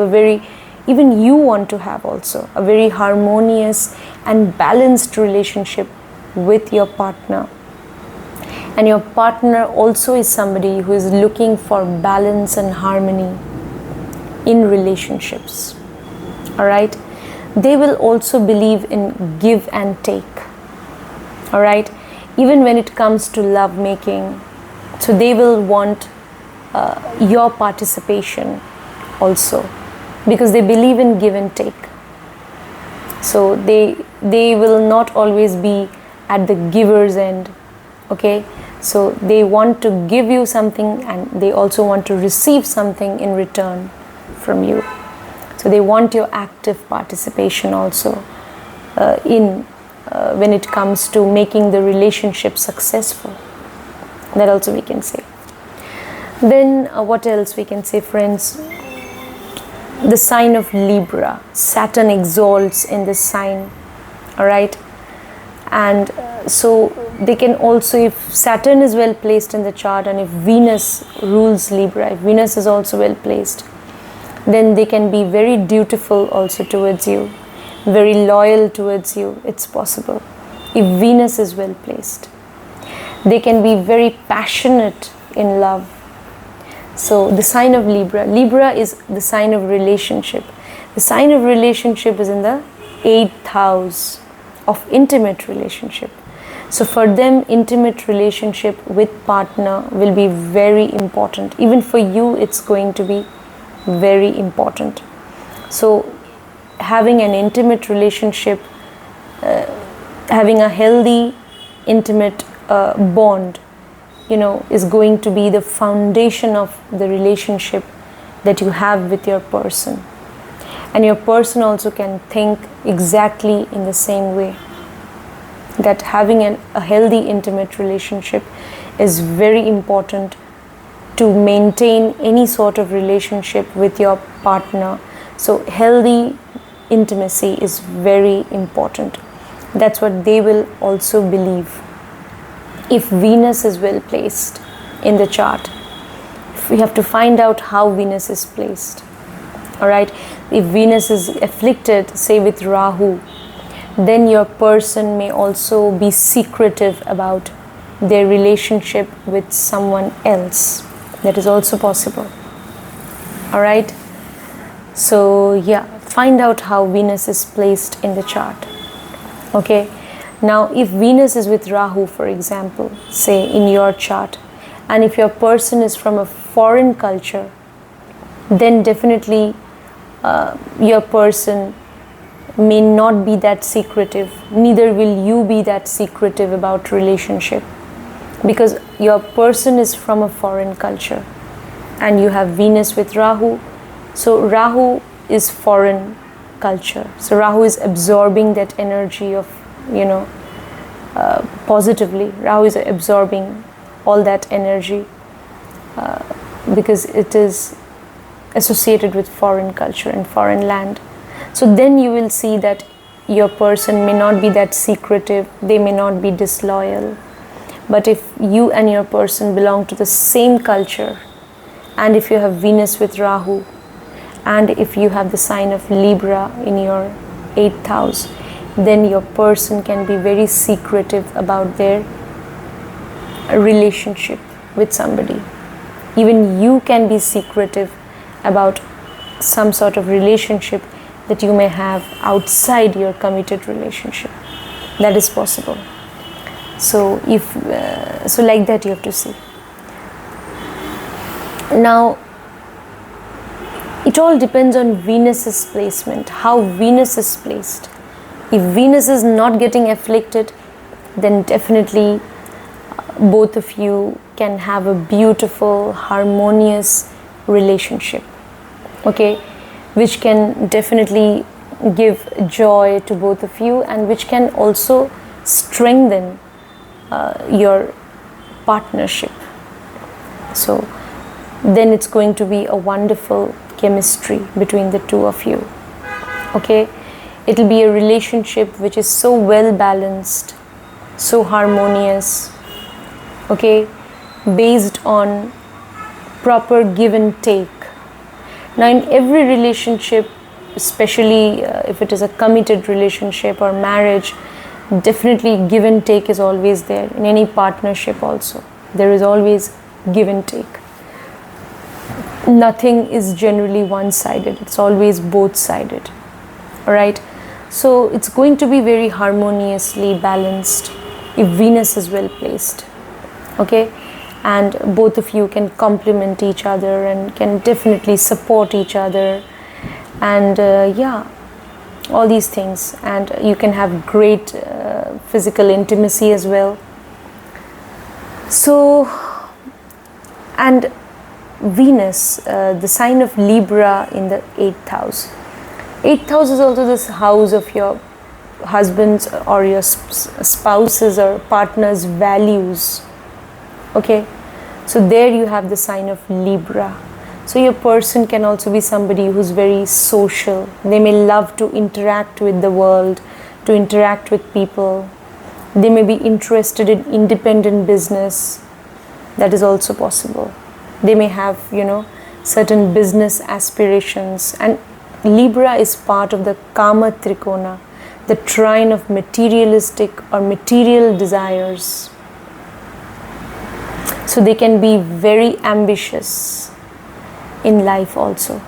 even you want to have also a very harmonious and balanced relationship with your partner. And your partner also is somebody who is looking for balance and harmony in relationships. Alright? They will also believe in give and take. Alright? Even when it comes to love making, so they will want your participation also, because they believe in give and take. So they will not always be at the giver's end. Okay, so they want to give you something and they also want to receive something in return from you. So they want your active participation also when it comes to making the relationship successful. That also we can say. Then what else we can say, friends? The sign of Libra, Saturn exalts in this sign. Alright, and so they can also, if Saturn is well placed in the chart and if Venus rules Libra, if Venus is also well placed, then they can be very dutiful also towards you, very loyal towards you. It's possible if Venus is well placed. They can be very passionate in love. So the sign of Libra is the sign of relationship. The sign of relationship is in the 8th house of intimate relationship. So for them, intimate relationship with partner will be very important. Even for you, it's going to be very important. So having an intimate relationship, having a healthy, intimate bond, is going to be the foundation of the relationship that you have with your person. And your person also can think exactly in the same way. That having a healthy, intimate relationship is very important to maintain any sort of relationship with your partner. So healthy intimacy is very important. That's what they will also believe. If Venus is well placed in the chart, we have to find out how Venus is placed. Alright, if Venus is afflicted, say with Rahu, then your person may also be secretive about their relationship with someone else. That is also possible. Alright, so yeah, find out how Venus is placed in the chart. Okay. Now, if Venus is with Rahu, for example, say in your chart, and if your person is from a foreign culture, then definitely your person may not be that secretive. Neither will you be that secretive about relationship, because your person is from a foreign culture and you have Venus with Rahu. So Rahu is foreign culture. So Rahu is absorbing that energy of positively. Rahu is absorbing all that energy because it is associated with foreign culture and foreign land. So then you will see that your person may not be that secretive, they may not be disloyal. But if you and your person belong to the same culture, and if you have Venus with Rahu, and if you have the sign of Libra in your 8th house, then your person can be very secretive about their relationship with somebody. Even you can be secretive about some sort of relationship that you may have outside your committed relationship. That is possible. So like that you have to see. Now, It all depends on Venus's placement, how Venus is placed. If Venus is not getting afflicted, then definitely both of you can have a beautiful, harmonious relationship, okay, which can definitely give joy to both of you, and which can also strengthen your partnership. So then it's going to be a wonderful chemistry between the two of you, okay. It'll be a relationship which is so well balanced, so harmonious, okay, based on proper give and take. Now in every relationship, especially if it is a committed relationship or marriage, definitely give and take is always there. In any partnership also, there is always give and take. Nothing is generally one-sided, it's always both-sided. Alright, so it's going to be very harmoniously balanced if Venus is well placed, okay, and both of you can complement each other and can definitely support each other, and yeah, all these things, and you can have great physical intimacy as well. So, and Venus, the sign of Libra in the 8th house. 8th house is also this house of your husband's or your spouse's or partner's values, okay. So there you have the sign of Libra. So your person can also be somebody who's very social. They may love to interact with the world, to interact with people. They may be interested in independent business. That is also possible. They may have, you know, certain business aspirations, and Libra is part of the Kama Trikona, the trine of materialistic or material desires. So they can be very ambitious in life also,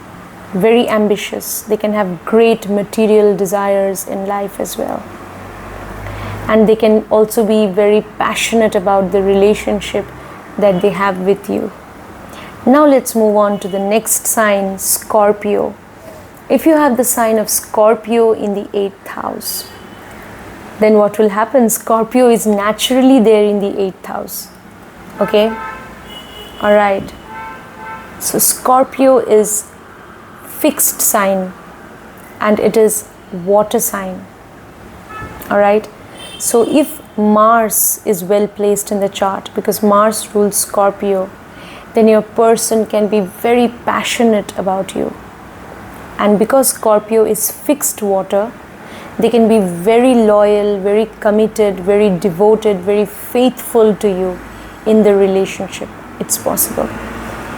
very ambitious. They can have great material desires in life as well. And they can also be very passionate about the relationship that they have with you. Now let's move on to the next sign, Scorpio. If you have the sign of Scorpio in the 8th house, then what will happen? Scorpio is naturally there in the 8th house. Okay? Alright. So Scorpio is fixed sign and it is water sign. Alright? So if Mars is well placed in the chart, because Mars rules Scorpio, then your person can be very passionate about you. And because Scorpio is fixed water, they can be very loyal, very committed, very devoted, very faithful to you in the relationship. It's possible.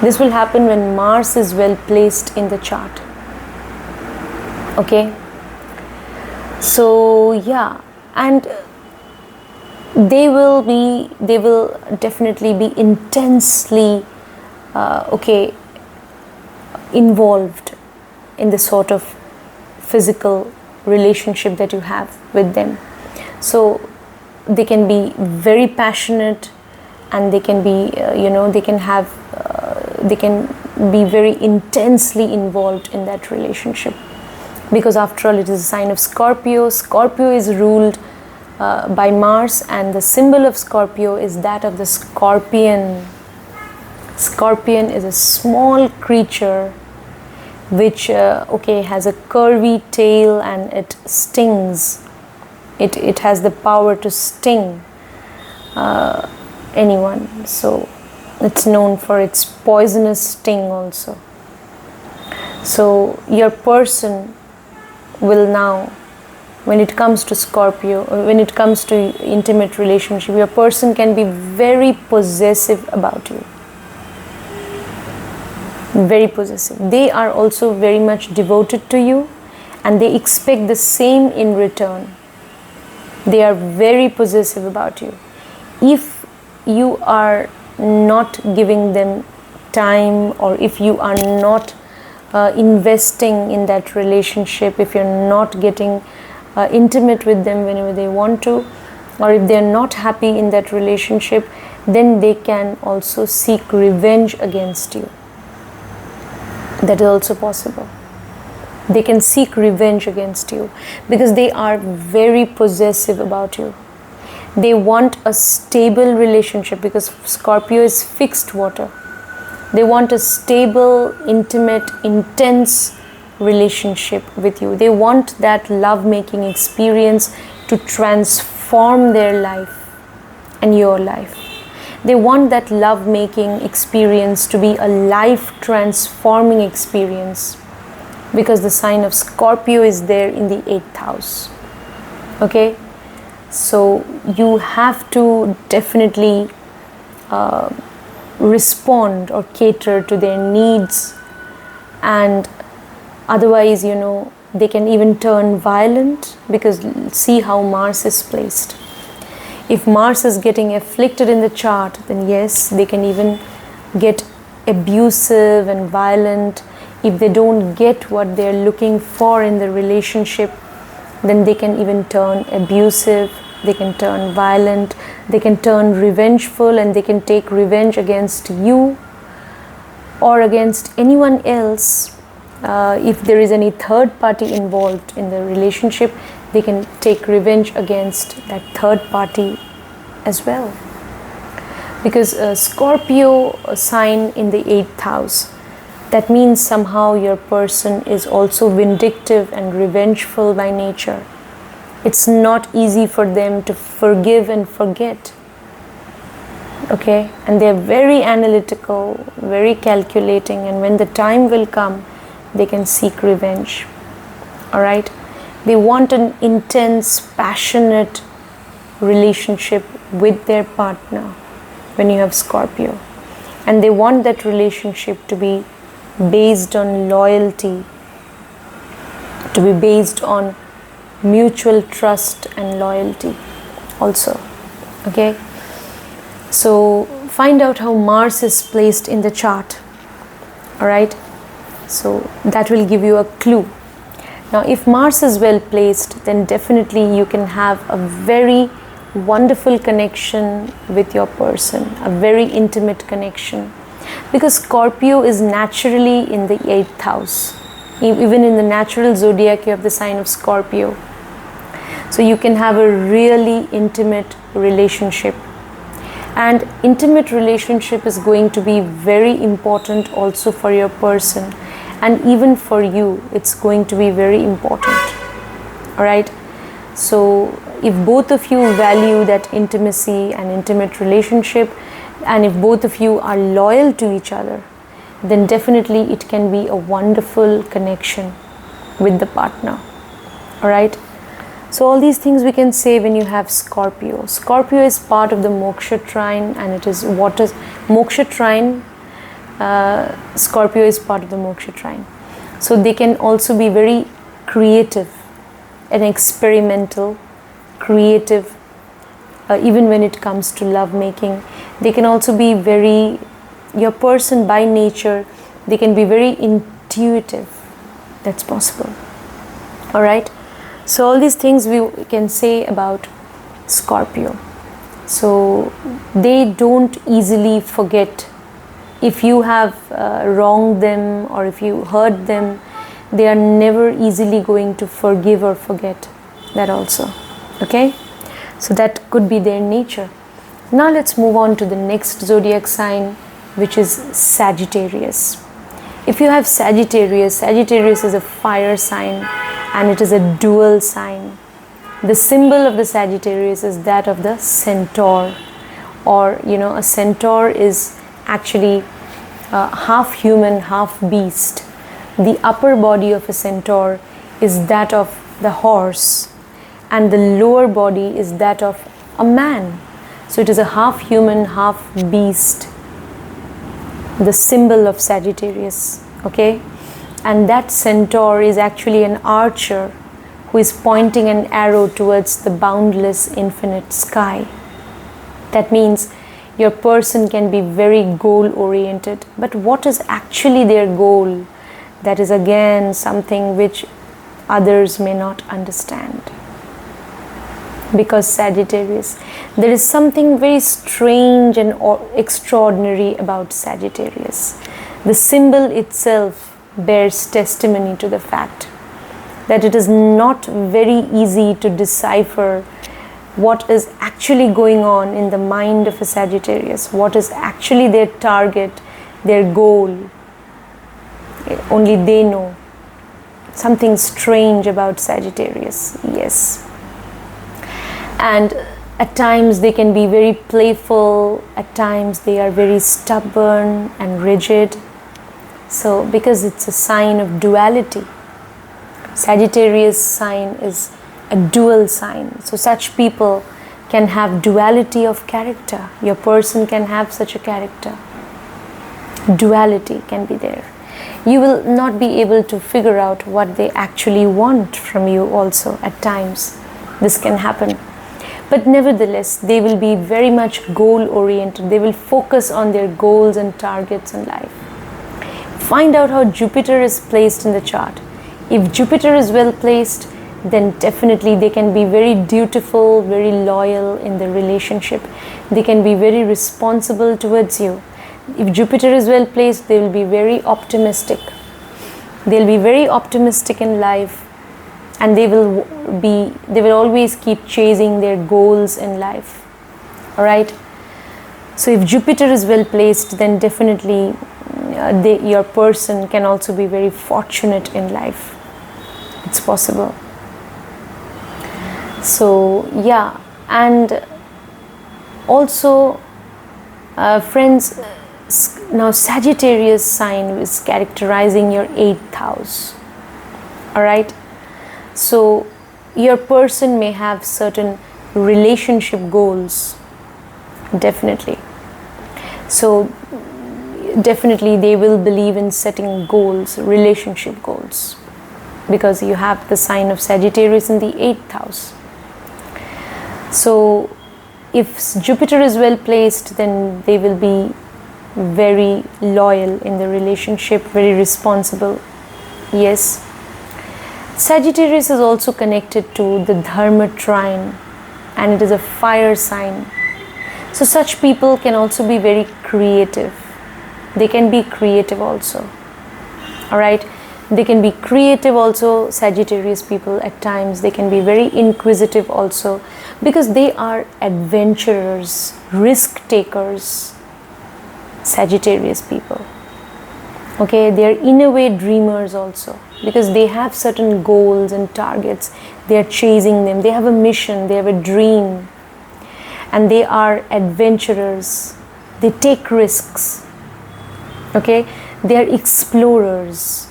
This will happen when Mars is well placed in the chart. Okay? So, yeah. And they will definitely be intensely involved in the sort of physical relationship that you have with them. So they can be very passionate, and they can be they can be very intensely involved in that relationship, because after all it is a sign of Scorpio. Scorpio is ruled by Mars, and the symbol of Scorpio is that of the scorpion. Scorpion is a small creature which has a curvy tail, and it stings. It has the power to sting anyone. So it's known for its poisonous sting also. So your person will now, when it comes to Scorpio, or when it comes to intimate relationship, your person can be very possessive about you. Very possessive. They are also very much devoted to you, and they expect the same in return. They are very possessive about you. If you are not giving them time, or if you are not investing in that relationship, if you're not getting intimate with them whenever they want to, or if they're not happy in that relationship, then they can also seek revenge against you. That is also possible. They can seek revenge against you because they are very possessive about you. They want a stable relationship because Scorpio is fixed water. They want a stable, intimate, intense relationship with you. They want that love-making experience to transform their life and your life. They want that love-making experience to be a life-transforming experience because the sign of Scorpio is there in the 8th house. Okay? So you have to definitely respond or cater to their needs, and otherwise, they can even turn violent because see how Mars is placed. If Mars is getting afflicted in the chart, then yes, they can even get abusive and violent. If they don't get what they're looking for in the relationship, then they can even turn abusive, they can turn violent, they can turn revengeful, and they can take revenge against you or against anyone else. If there is any third party involved in the relationship, they can take revenge against that third party as well. Because Scorpio sign in the 8th house, that means somehow your person is also vindictive and revengeful by nature. It's not easy for them to forgive and forget. Okay? And they're very analytical, very calculating, and when the time will come, they can seek revenge. Alright? They want an intense, passionate relationship with their partner when you have Scorpio. And they want that relationship to be based on loyalty, to be based on mutual trust and loyalty also. Okay? So find out how Mars is placed in the chart. Alright? So that will give you a clue. Now if Mars is well placed, then definitely you can have a very wonderful connection with your person, a very intimate connection, because Scorpio is naturally in the 8th house. Even in the natural zodiac you have the sign of Scorpio. So you can have a really intimate relationship, and intimate relationship is going to be very important also for your person, and even for you it's going to be very important. Alright? So if both of you value that intimacy and intimate relationship, and if both of you are loyal to each other, then definitely it can be a wonderful connection with the partner. Alright? So all these things we can say when you have Scorpio. Scorpio is part of the Moksha trine, and it is what is Moksha trine. Scorpio is part of the Moksha trine. So they can also be very creative and experimental, creative, even when it comes to love making. They can also be very, your person by nature, they can be very intuitive. That's possible. Alright? So all these things we can say about Scorpio. So they don't easily forget. If you have wronged them or if you hurt them, they are never easily going to forgive or forget. That also. Okay? So that could be their nature. Now let's move on to the next zodiac sign, which is Sagittarius. If you have Sagittarius, Sagittarius is a fire sign, and it is a dual sign. The symbol of the Sagittarius is that of the centaur, or a centaur is actually half human, half beast. The upper body of a centaur is that of the horse, and the lower body is that of a man. So it is a half human, half beast, the symbol of Sagittarius. Okay? And that centaur is actually an archer who is pointing an arrow towards the boundless infinite sky. That means your person can be very goal oriented, but what is actually their goal? That is again something which others may not understand. Because Sagittarius, there is something very strange and extraordinary about Sagittarius. The symbol itself bears testimony to the fact that it is not very easy to decipher what is actually going on in the mind of a Sagittarius, what is actually their target, their goal. Only they know. Something strange about Sagittarius, yes. And at times they can be very playful, at times they are very stubborn and rigid. So because it's a sign of duality, Sagittarius sign is a dual sign. So such people can have duality of character. Your person can have such a character. Duality can be there. You will not be able to figure out what they actually want from you also at times. This can happen. But nevertheless, they will be very much goal oriented. They will focus on their goals and targets in life. Find out how Jupiter is placed in the chart. If Jupiter is well placed, then definitely they can be very dutiful, very loyal in the relationship. They can be very responsible towards you. If Jupiter is well placed, they will be very optimistic. They'll be very optimistic in life, and they will always keep chasing their goals in life. All right. So if Jupiter is well placed, then definitely your person can also be very fortunate in life. It's possible. So yeah, and also friends, now Sagittarius sign is characterizing your 8th house. All right. So your person may have certain relationship goals, definitely. So definitely they will believe in setting goals, relationship goals, because you have the sign of Sagittarius in the 8th house. So if Jupiter is well placed, then they will be very loyal in the relationship, very responsible. Yes. Sagittarius is also connected to the Dharma trine, and it is a fire sign. So such people can also be very creative. They can be creative also. All right. They can be creative also, Sagittarius people at times. They can be very inquisitive also, because they are adventurers, risk takers, Sagittarius people. Okay, they are in a way dreamers also, because they have certain goals and targets. They are chasing them. They have a mission, they have a dream, and they are adventurers. They take risks. Okay, they are explorers.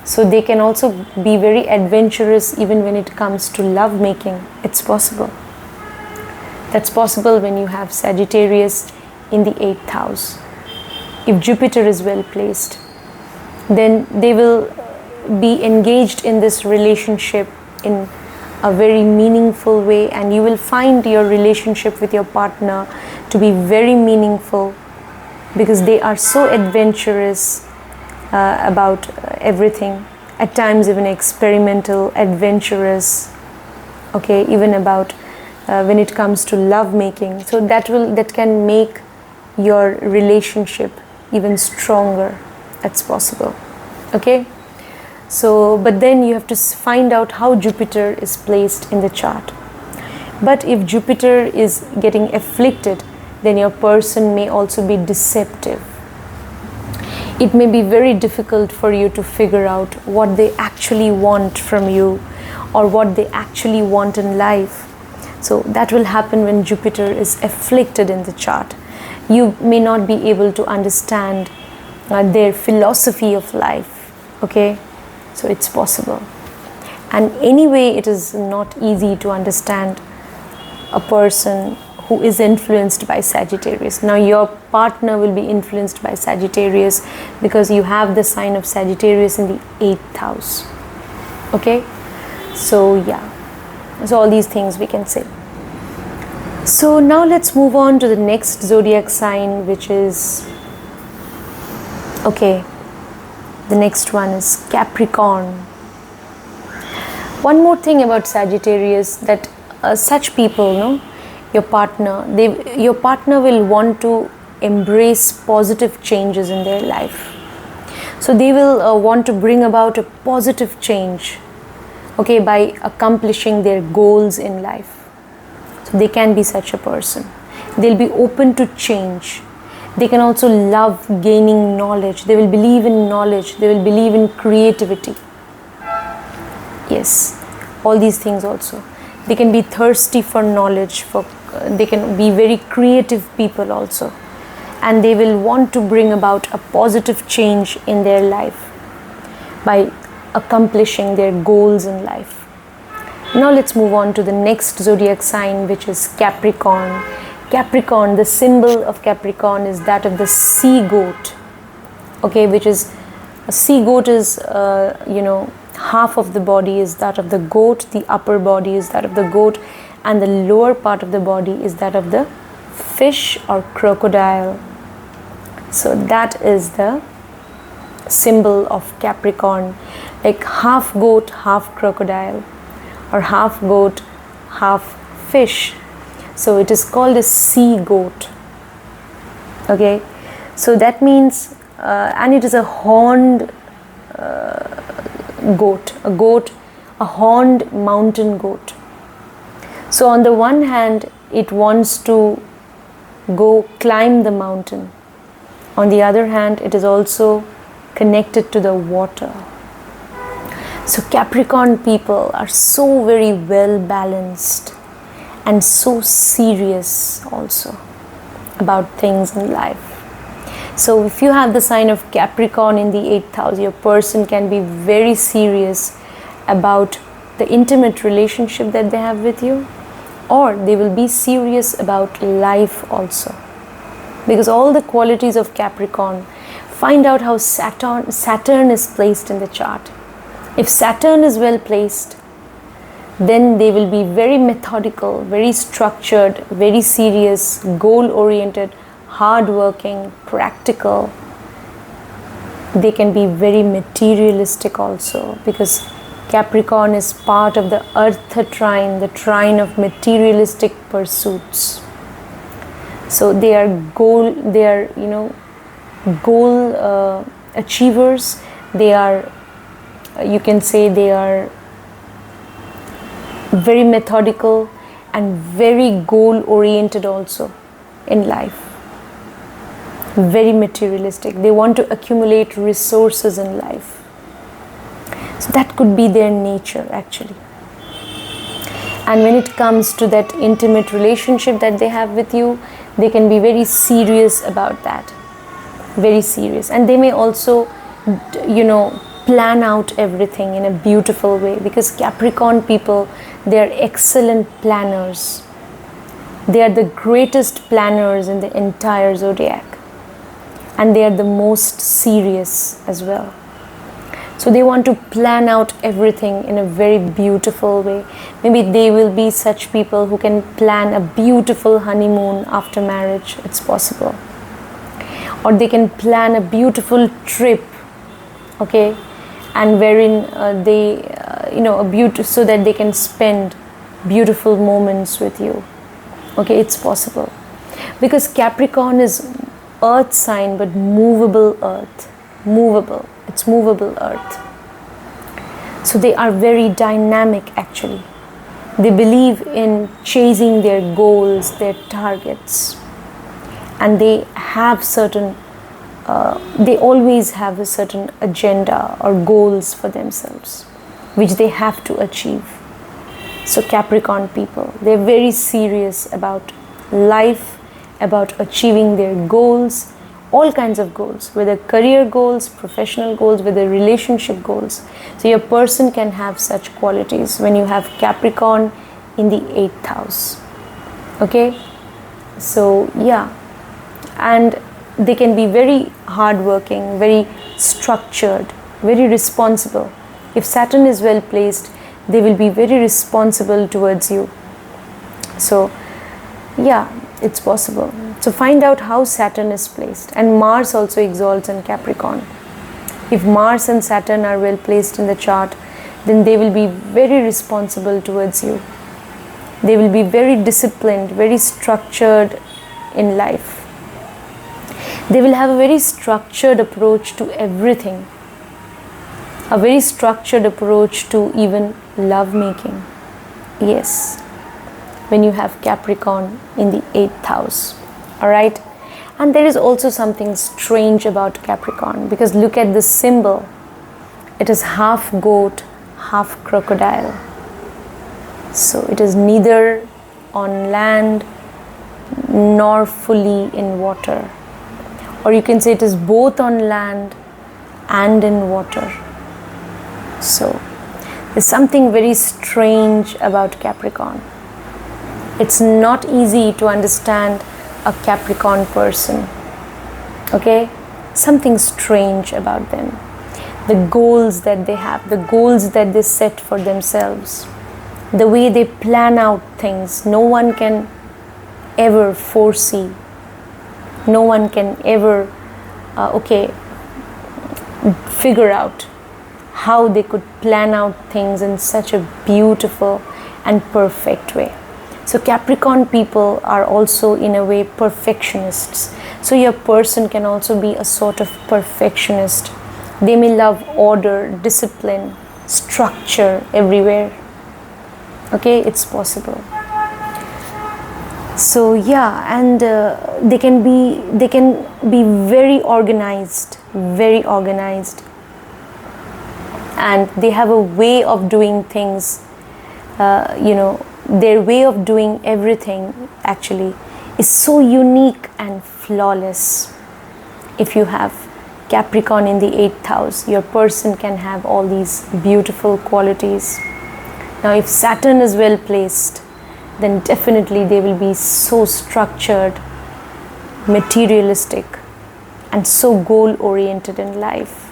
So they can also be very adventurous even when it comes to love making. It's possible. That's possible when you have Sagittarius in the 8th house. If Jupiter is well placed, then they will be engaged in this relationship in a very meaningful way, and you will find your relationship with your partner to be very meaningful, because they are so adventurous about everything, at times even experimental, adventurous, okay, even about when it comes to love making. So that can make your relationship even stronger. That's possible. Okay. So but then you have to find out how Jupiter is placed in the chart. But if Jupiter is getting afflicted, then your person may also be deceptive. It may be very difficult for you to figure out what they actually want from you, or what they actually want in life. So that will happen when Jupiter is afflicted in the chart. You may not be able to understand their philosophy of life. Okay, so it's possible. And anyway, it is not easy to understand a person who is influenced by Sagittarius. Now your partner will be influenced by Sagittarius, because you have the sign of Sagittarius in the 8th house. Okay, so yeah, so all these things we can say. So now let's move on to the next zodiac sign, which is, okay, the next one is Capricorn. One more thing about Sagittarius, that such people, no, your partner will want to embrace positive changes in their life. So they will want to bring about a positive change, okay, by accomplishing their goals in life. So they can be such a person. They'll be open to change. They can also love gaining knowledge. They will believe in knowledge. They will believe in creativity. Yes, all these things also. They can be thirsty for knowledge. They can be very creative people also. And they will want to bring about a positive change in their life by accomplishing their goals in life. Now let's move on to the next zodiac sign, which is Capricorn. Capricorn, the symbol of Capricorn is that of the sea goat. Okay, which is, a sea goat is, half of the body is that of the goat, the upper body is that of the goat, and the lower part of the body is that of the fish or crocodile. So that is the symbol of Capricorn, like half goat, half crocodile, or half goat, half fish. So it is called a sea goat. Okay, so that means, and it is a horned goat, a horned mountain goat. So on the one hand, it wants to go climb the mountain. On the other hand, it is also connected to the water. So Capricorn people are so very well balanced and so serious also about things in life. So if you have the sign of Capricorn in the 8th house, your person can be very serious about the intimate relationship that they have with you, or they will be serious about life also. Because all the qualities of Capricorn, find out how Saturn is placed in the chart. If Saturn is well placed, then they will be very methodical, very structured, very serious, goal-oriented, hard-working, practical. They can be very materialistic also, because Capricorn is part of the Earth trine, the trine of materialistic pursuits. So they are goal achievers. They are, you can say, they are very methodical and very goal oriented also in life. Very materialistic. They want to accumulate resources in life. So that could be their nature actually. And when it comes to that intimate relationship that they have with you, they can be very serious about that. Very serious. And they may also, plan out everything in a beautiful way, because Capricorn people, they are excellent planners. They are the greatest planners in the entire zodiac. And they are the most serious as well. So they want to plan out everything in a very beautiful way. Maybe they will be such people who can plan a beautiful honeymoon after marriage. It's possible. Or they can plan a beautiful trip, okay, and wherein so that they can spend beautiful moments with you. Okay, it's possible. Because Capricorn is earth sign, but movable earth. Movable. It's movable earth. So they are very dynamic actually. They believe in chasing their goals, their targets. And they have certain, they always have a certain agenda or goals for themselves, which they have to achieve. So Capricorn people, they're very serious about life, about achieving their goals, all kinds of goals, whether career goals, professional goals, whether relationship goals. So your person can have such qualities when you have Capricorn in the 8th house. Okay, so yeah, and they can be very hardworking, very structured, very responsible. If Saturn is well placed, they will be very responsible towards you. So yeah, it's possible. So find out how Saturn is placed. And Mars also exalts in Capricorn. If Mars and Saturn are well placed in the chart, then they will be very responsible towards you. They will be very disciplined, very structured in life. They will have a very structured approach to everything, a very structured approach to even love making. Yes, when you have Capricorn in the 8th house. Alright, and there is also something strange about Capricorn, because look at this symbol. It is half goat, half crocodile. So it is neither on land nor fully in water. Or you can say it is both on land and in water. So there's something very strange about Capricorn. It's not easy to understand a Capricorn person. Okay? Something strange about them. The goals that they have, the goals that they set for themselves, the way they plan out things, no one can ever foresee. No one can ever figure out how they could plan out things in such a beautiful and perfect way. So Capricorn people are also in a way perfectionists. So your person can also be a sort of perfectionist. They may love order, discipline, structure everywhere. Okay, it's possible. So yeah, and they can be very organized, and they have a way of doing things. Their way of doing everything actually is so unique and flawless. If you have Capricorn in the 8th house, your person can have all these beautiful qualities. Now if Saturn is well placed, then definitely they will be so structured, materialistic, and so goal oriented in life,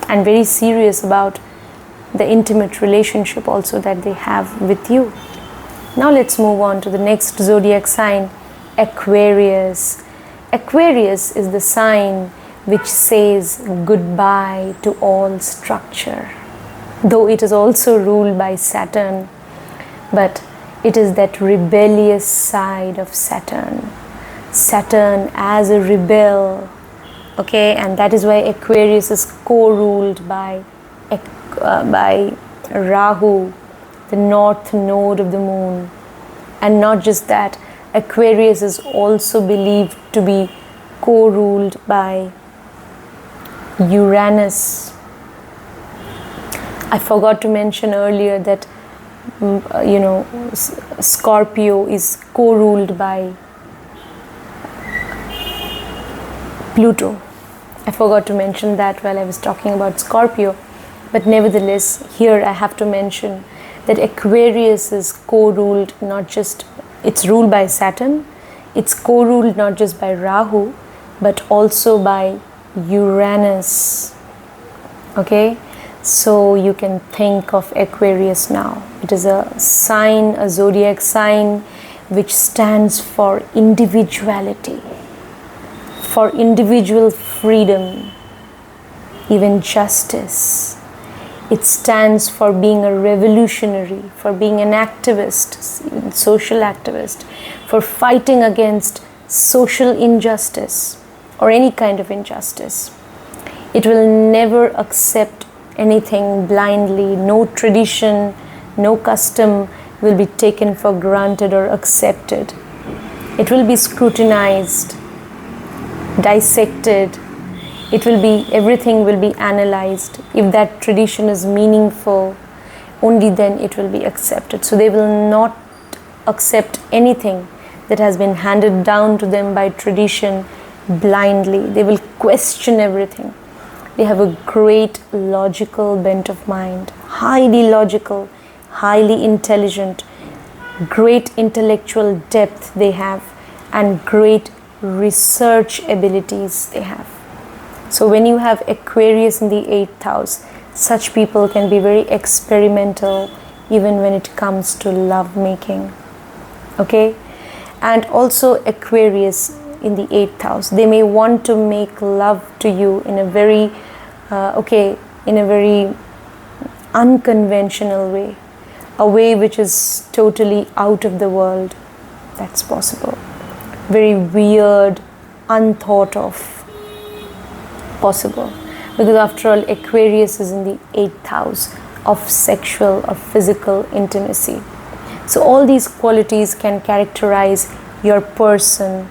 and very serious about the intimate relationship also that they have with you. Now let's move on to the next zodiac sign, Aquarius. Aquarius is the sign which says goodbye to all structure. Though it is also ruled by Saturn, but it is that rebellious side of Saturn. Saturn as a rebel, okay, and that is why Aquarius is co-ruled by Rahu, the north node of the moon. And not just that, Aquarius is also believed to be co-ruled by Uranus. I forgot to mention earlier that Scorpio is co-ruled by Pluto. I forgot to mention that while I was talking about Scorpio, but nevertheless here I have to mention that Aquarius is co-ruled it's ruled by Saturn, it's co-ruled not just by Rahu but also by Uranus. Okay, so you can think of Aquarius now. It is a sign, a zodiac sign which stands for individuality, for individual freedom, even justice. It stands for being a revolutionary, for being an activist, even social activist, for fighting against social injustice or any kind of injustice. It will never accept anything blindly. No tradition, no custom will be taken for granted or accepted. It will be scrutinized, dissected. Everything will be analyzed. If that tradition is meaningful, only then it will be accepted. So they will not accept anything that has been handed down to them by tradition blindly. They will question everything. They have a great logical bent of mind, highly logical, highly intelligent, great intellectual depth they have, and great research abilities they have. So when you have Aquarius in the 8th house, such people can be very experimental even when it comes to love making. Okay? And also Aquarius in the 8th house, they may want to make love to you in a very unconventional way, a way which is totally out of the world. That's possible. Very weird, unthought of, possible, because after all, Aquarius is in the 8th house of sexual or physical intimacy. So all these qualities can characterize your person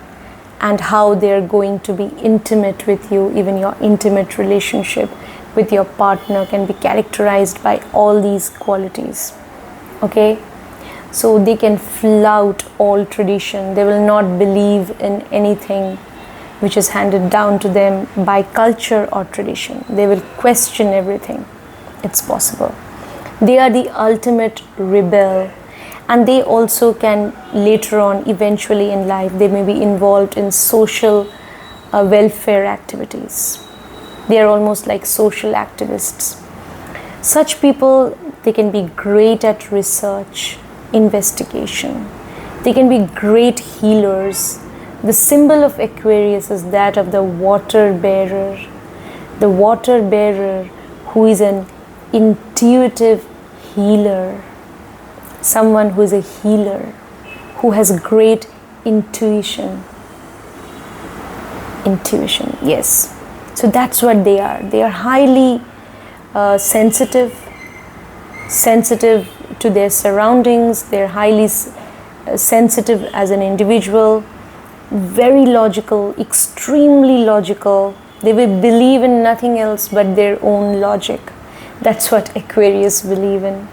and how they're going to be intimate with you. Even your intimate relationship with your partner can be characterized by all these qualities. Okay, so they can flout all tradition. They will not believe in anything which is handed down to them by culture or tradition. They will question everything. It's possible. They are the ultimate rebel, and they also can later on, eventually in life, they may be involved in social welfare activities. They are almost like social activists. Such people, they can be great at research, investigation. They can be great healers. The symbol of Aquarius is that of the water bearer. The water bearer who is an intuitive healer. Someone who is a healer, who has great intuition. Intuition, yes. So that's what they are. They are highly sensitive to their surroundings. They're highly sensitive as an individual, very logical, extremely logical. They will believe in nothing else but their own logic. That's what Aquarius believe in.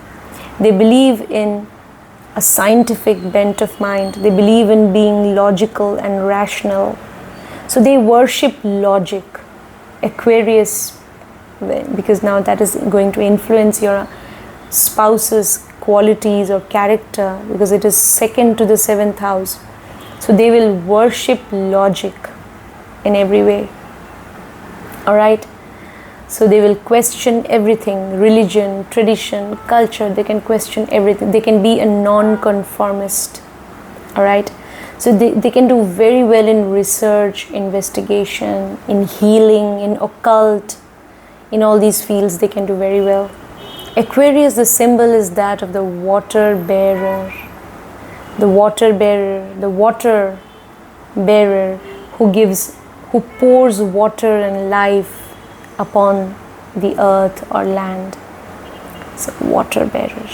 They believe in a scientific bent of mind. They believe in being logical and rational. So they worship logic. Aquarius, because now that is going to influence your spouse's qualities or character, because it is second to the 7th house. So they will worship logic in every way. All right. So they will question everything, religion, tradition, culture. They can question everything. They can be a non-conformist. All right. So they can do very well in research, investigation, in healing, in occult, in all these fields they can do very well. Aquarius, the symbol is that of the water bearer. The water bearer, the water bearer who pours water and life upon the earth or land. So water bearer.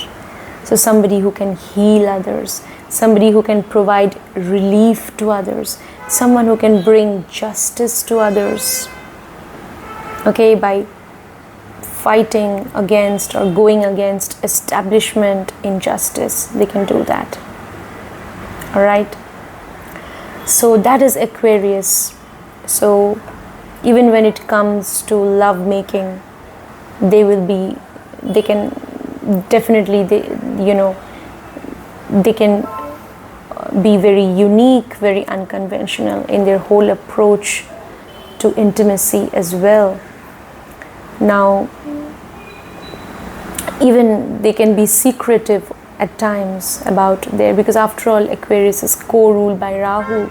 So somebody who can heal others, somebody who can provide relief to others, someone who can bring justice to others. Okay, by fighting against or going against establishment injustice, they can do that. All right. So that is Aquarius. So even when it comes to love making, they can definitely, they can be very unique, very unconventional in their whole approach to intimacy as well. Now, even they can be secretive at times about because after all, Aquarius is co-ruled by Rahu.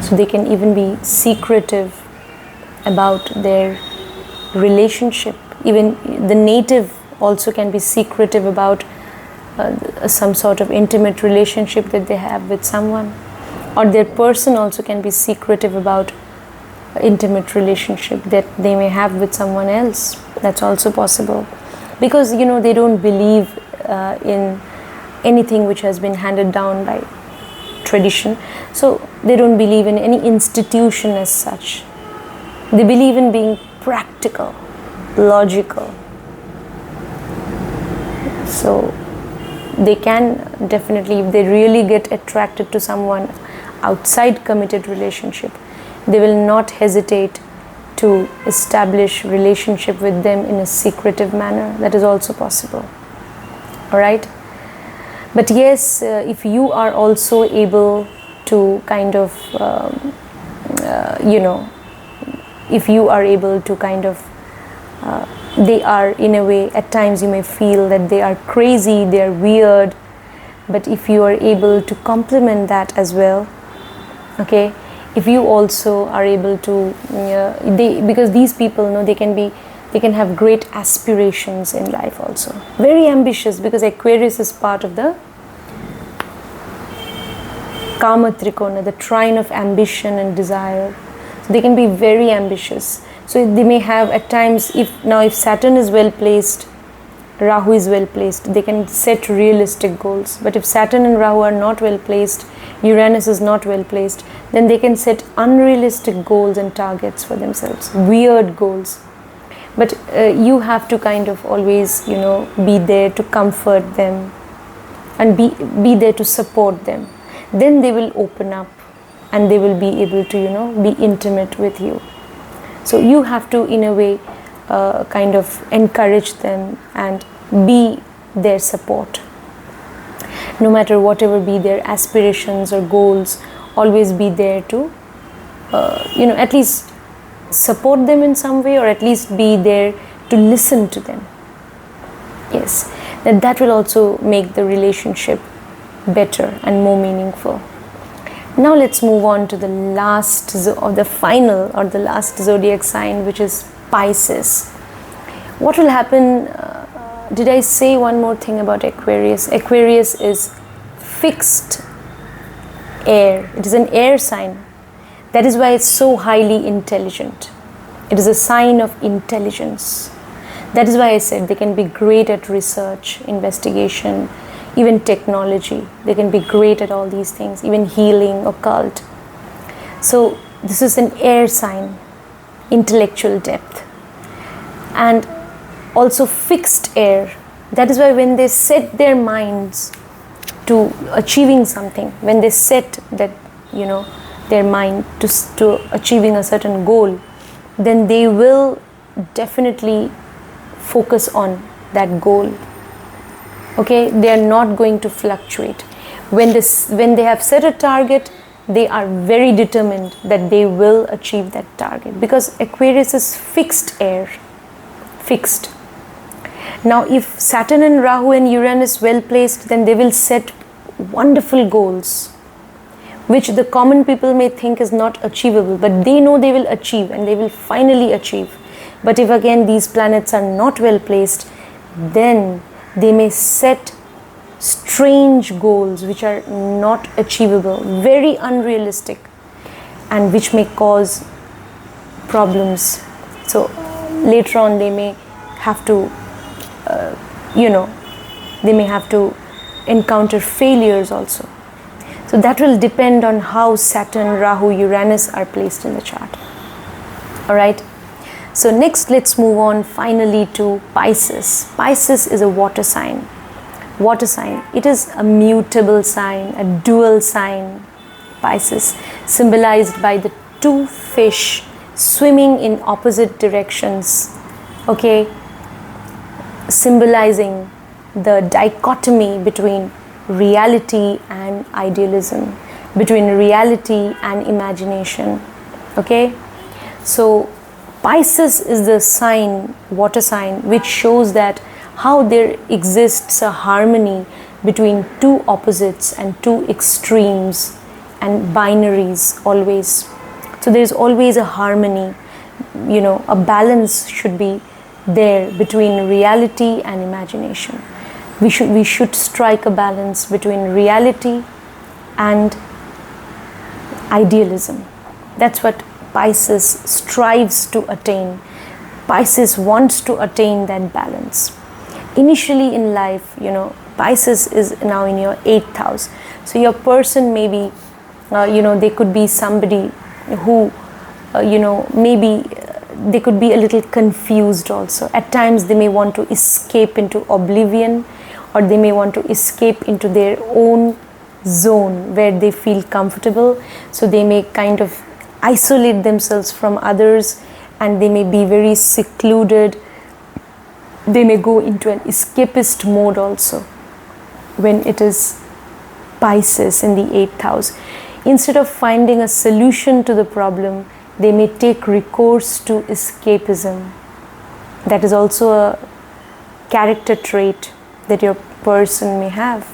So they can even be secretive about their relationship. Even the native also can be secretive about some sort of intimate relationship that they have with someone. Or their person also can be secretive about intimate relationship that they may have with someone else. That's also possible. Because, they don't believe in anything which has been handed down by tradition. So they don't believe in any institution as such. They believe in being practical, logical. So they can definitely, if they really get attracted to someone outside committed relationship, they will not hesitate to establish relationship with them in a secretive manner. That is also possible. All right. But yes, if you are also able to kind of, if you are able to kind of, they are in a way, at times you may feel that they are crazy, they are weird, but if you are able to complement that as well, okay, if you also are able to, because these people, they can have great aspirations in life also, very ambitious, because Aquarius is part of the Kama Trikona, the trine of ambition and desire. So they can be very ambitious. So they may have at times, if Saturn is well placed, Rahu is well placed, they can set realistic goals. But if Saturn and Rahu are not well placed, Uranus is not well placed, then they can set unrealistic goals and targets for themselves, weird goals. But you have to kind of always, be there to comfort them and be there to support them. Then they will open up and they will be able to, be intimate with you. So you have to, in a way, kind of encourage them and be their support. No matter whatever be their aspirations or goals, always be there to, at least support them in some way, or at least be there to listen to them. Yes, that will also make the relationship better and more meaningful. Now let's move on to the last zodiac sign, which is Pisces. What will happen? Did I say one more thing about Aquarius? Aquarius is fixed air. It is an air sign. That is why it's so highly intelligent. It is a sign of intelligence. That is why I said they can be great at research, investigation, even technology. They can be great at all these things, even healing, occult. So this is an air sign, intellectual depth. And also fixed air. That is why when they set their minds to achieving something, when they set that, their mind to achieving a certain goal, then they will definitely focus on that goal. Okay, they are not going to fluctuate. When they have set a target, they are very determined that they will achieve that target, because Aquarius is fixed air. Fixed. Now if Saturn and Rahu and Uranus well placed, then they will set wonderful goals, which the common people may think is not achievable, but they know they will achieve, and they will finally achieve. But if again these planets are not well placed, then they may set strange goals which are not achievable, very unrealistic, and which may cause problems. So later on they may have to, they may have to encounter failures also. So that will depend on how Saturn, Rahu, Uranus are placed in the chart. Alright. So next let's move on finally to Pisces. Pisces is a water sign. Water sign. It is a mutable sign, a dual sign. Pisces, symbolized by the two fish swimming in opposite directions. Okay. Symbolizing the dichotomy between reality and idealism, between reality and imagination. Okay, so Pisces is the sign, water sign, which shows that how there exists a harmony between two opposites and two extremes and binaries always. So there is always a harmony, a balance should be there between reality and imagination. We should strike a balance between reality and idealism. That's what Pisces strives to attain. Pisces wants to attain that balance. Initially in life, Pisces is now in your 8th house. So your person may be, they could be somebody who, maybe they could be a little confused also. At times they may want to escape into oblivion, or they may want to escape into their own zone where they feel comfortable. So they may kind of isolate themselves from others, and they may be very secluded. They may go into an escapist mode also when it is Pisces in the 8th house. Instead of finding a solution to the problem, they may take recourse to escapism. That is also a character trait that your person may have.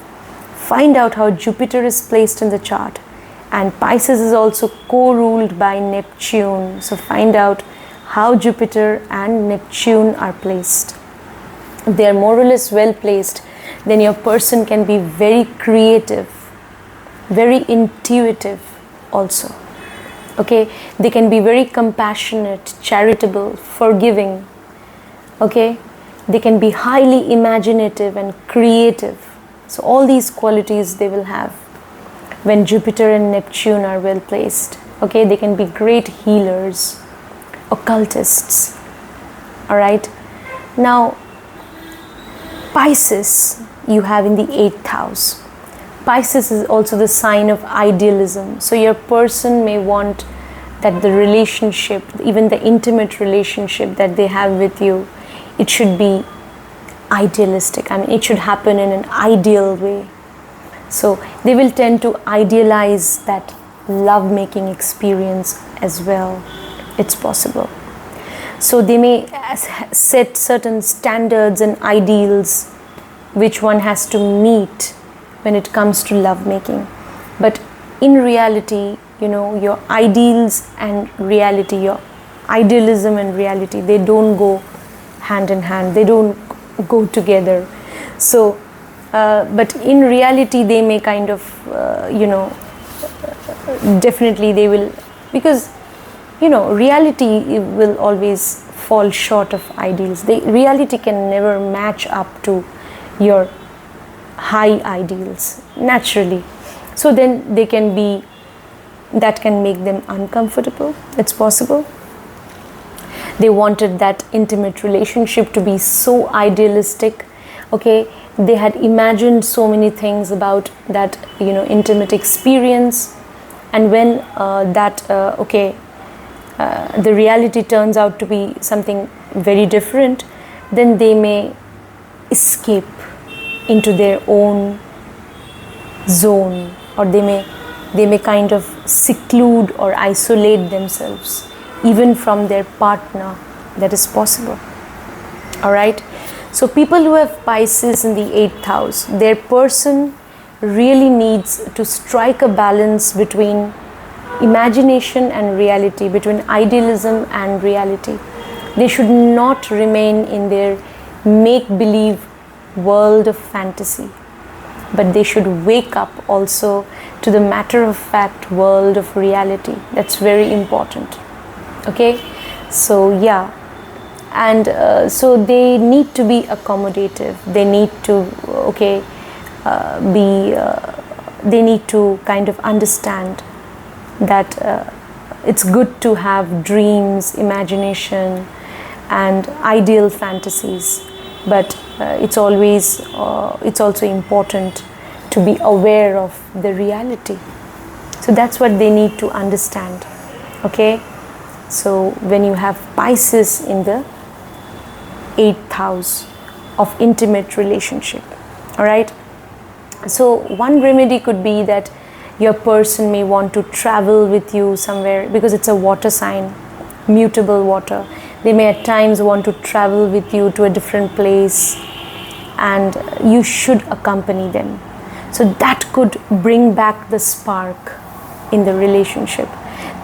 Find out how Jupiter is placed in the chart, and Pisces is also co-ruled by Neptune. So find out how Jupiter and Neptune are placed. If they are more or less well placed, then your person can be very creative, very intuitive also. Okay, they can be very compassionate, charitable, forgiving. Okay, they can be highly imaginative and creative. So all these qualities they will have when Jupiter and Neptune are well placed. Okay, they can be great healers, occultists. All right. Now, Pisces you have in the 8th house. Pisces is also the sign of idealism. So your person may want that the relationship, even the intimate relationship that they have with you, it should be idealistic. I mean, it should happen in an ideal way. So they will tend to idealize that love-making experience as well. It's possible. So they may set certain standards and ideals which one has to meet when it comes to lovemaking. But in reality, you know, your ideals and reality, your idealism and reality, they don't go hand in hand. They don't go together. So, but in reality, they may kind of, definitely they will, because, you know, reality will always fall short of ideals. Reality can never match up to your high ideals naturally. So then they can be, that can make them uncomfortable. It's possible. They wanted that intimate relationship to be so idealistic. Okay, they had imagined so many things about that, you know, intimate experience, and when the reality turns out to be something very different, then they may escape into their own zone, or they may kind of seclude or isolate themselves even from their partner. That is possible. All right. So people who have Pisces in the 8th house, their person really needs to strike a balance between imagination and reality, between idealism and reality. They should not remain in their make-believe world of fantasy, but they should wake up also to the matter-of-fact world of reality. That's very important. Okay, so yeah, and so they need to be accommodative. They need to they need to kind of understand that it's good to have dreams, imagination, and ideal fantasies, but it's also important to be aware of the reality. So that's what they need to understand. Okay, so when you have Pisces in the 8th house of intimate relationship, all right, so one remedy could be that your person may want to travel with you somewhere, because it's a water sign, mutable water. They may at times want to travel with you to a different place, and you should accompany them. So that could bring back the spark in the relationship.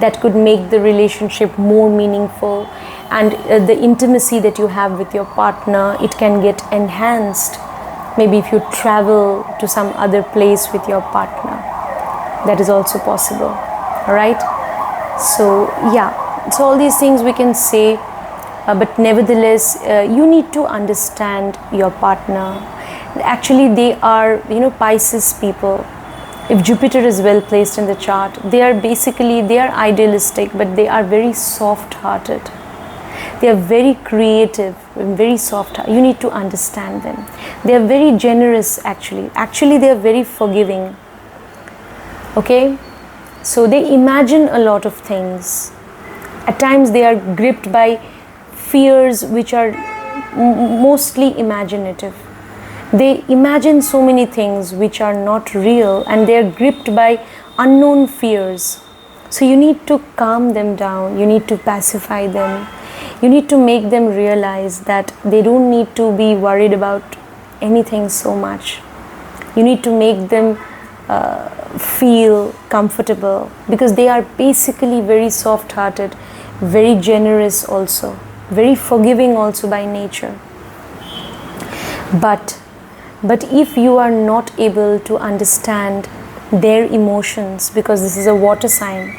That could make the relationship more meaningful, and the intimacy that you have with your partner, it can get enhanced. Maybe if you travel to some other place with your partner, that is also possible. All right. So yeah, so all these things we can say, but nevertheless, you need to understand your partner. Actually, they are, you know, Pisces people, if Jupiter is well placed in the chart, they are idealistic, but they are very soft-hearted. They are very creative and very soft. You need to understand them. They are very generous, actually. Actually, they are very forgiving. Okay? So they imagine a lot of things. At times, they are gripped by fears which are mostly imaginative. They imagine so many things which are not real, and they are gripped by unknown fears. So you need to calm them down. You need to pacify them. You need to make them realize that they don't need to be worried about anything so much. You need to make them feel comfortable, because they are basically very soft-hearted, very generous also, very forgiving also by nature. But if you are not able to understand their emotions, because this is a water sign,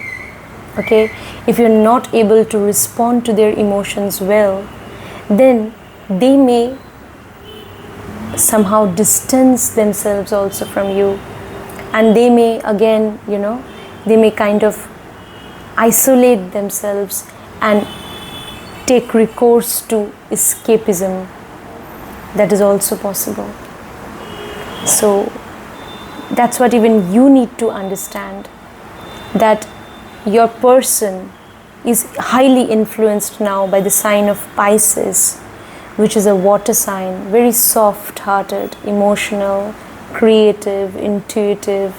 Okay, if you're not able to respond to their emotions well, then they may somehow distance themselves also from you, and they may again, they may kind of isolate themselves and take recourse to escapism. That is also possible. So that's what even you need to understand, that your person is highly influenced now by the sign of Pisces, which is a water sign, very soft-hearted, emotional, creative, intuitive.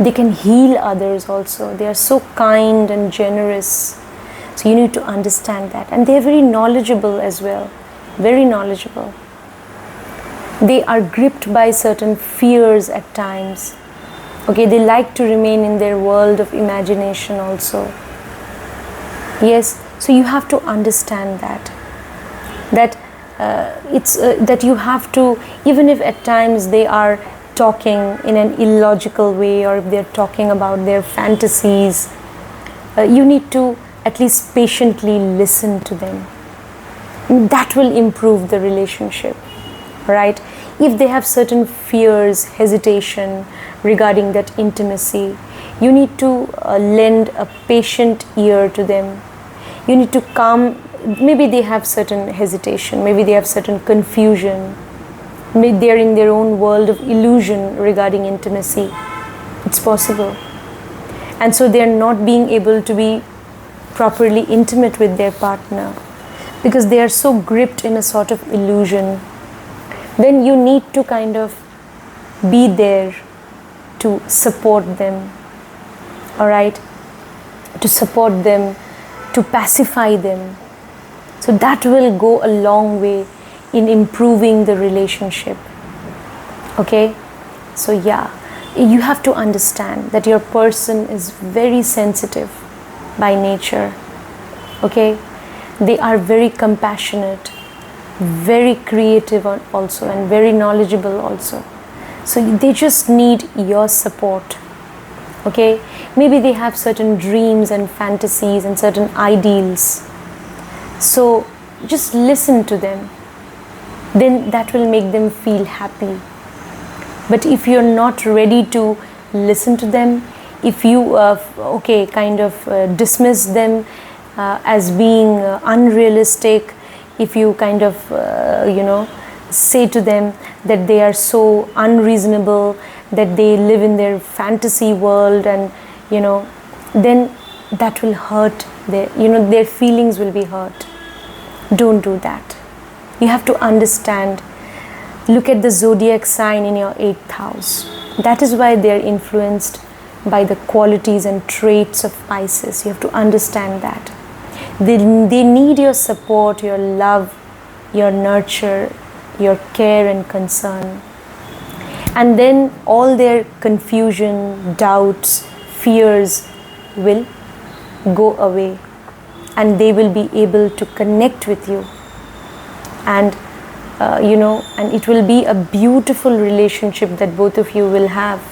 They can heal others also. They are so kind and generous. So you need to understand that. And they are very knowledgeable as well, very knowledgeable. They are gripped by certain fears at times. Okay, they like to remain in their world of imagination also. Yes, so you have to understand that that you have to, even if at times they are talking in an illogical way, or if they're talking about their fantasies, you need to at least patiently listen to them. That will improve the relationship, right? If they have certain fears, hesitation regarding that intimacy, you need to lend a patient ear to them. You need to calm. Maybe they have certain hesitation, maybe they have certain confusion, maybe they're in their own world of illusion regarding intimacy. It's possible. And so they're not being able to be properly intimate with their partner because they are so gripped in a sort of illusion. Then you need to kind of be there to support them, all right? To support them, to pacify them. So that will go a long way in improving the relationship. Okay? So yeah, you have to understand that your person is very sensitive by nature. Okay? They are very compassionate, very creative also, and very knowledgeable also. So they just need your support. Okay? Maybe they have certain dreams and fantasies and certain ideals. So just listen to them. Then that will make them feel happy. But if you're not ready to listen to them, if you dismiss them as being unrealistic, if you kind of say to them that they are so unreasonable, that they live in their fantasy world, and then that will hurt their feelings will be hurt. Don't do that. You have to understand. Look at the zodiac sign in your 8th house. That is why they are influenced by the qualities and traits of Pisces. You have to understand that. They need your support, your love, your nurture, your care and concern. And then all their confusion, doubts, fears will go away, and they will be able to connect with you. And and it will be a beautiful relationship that both of you will have,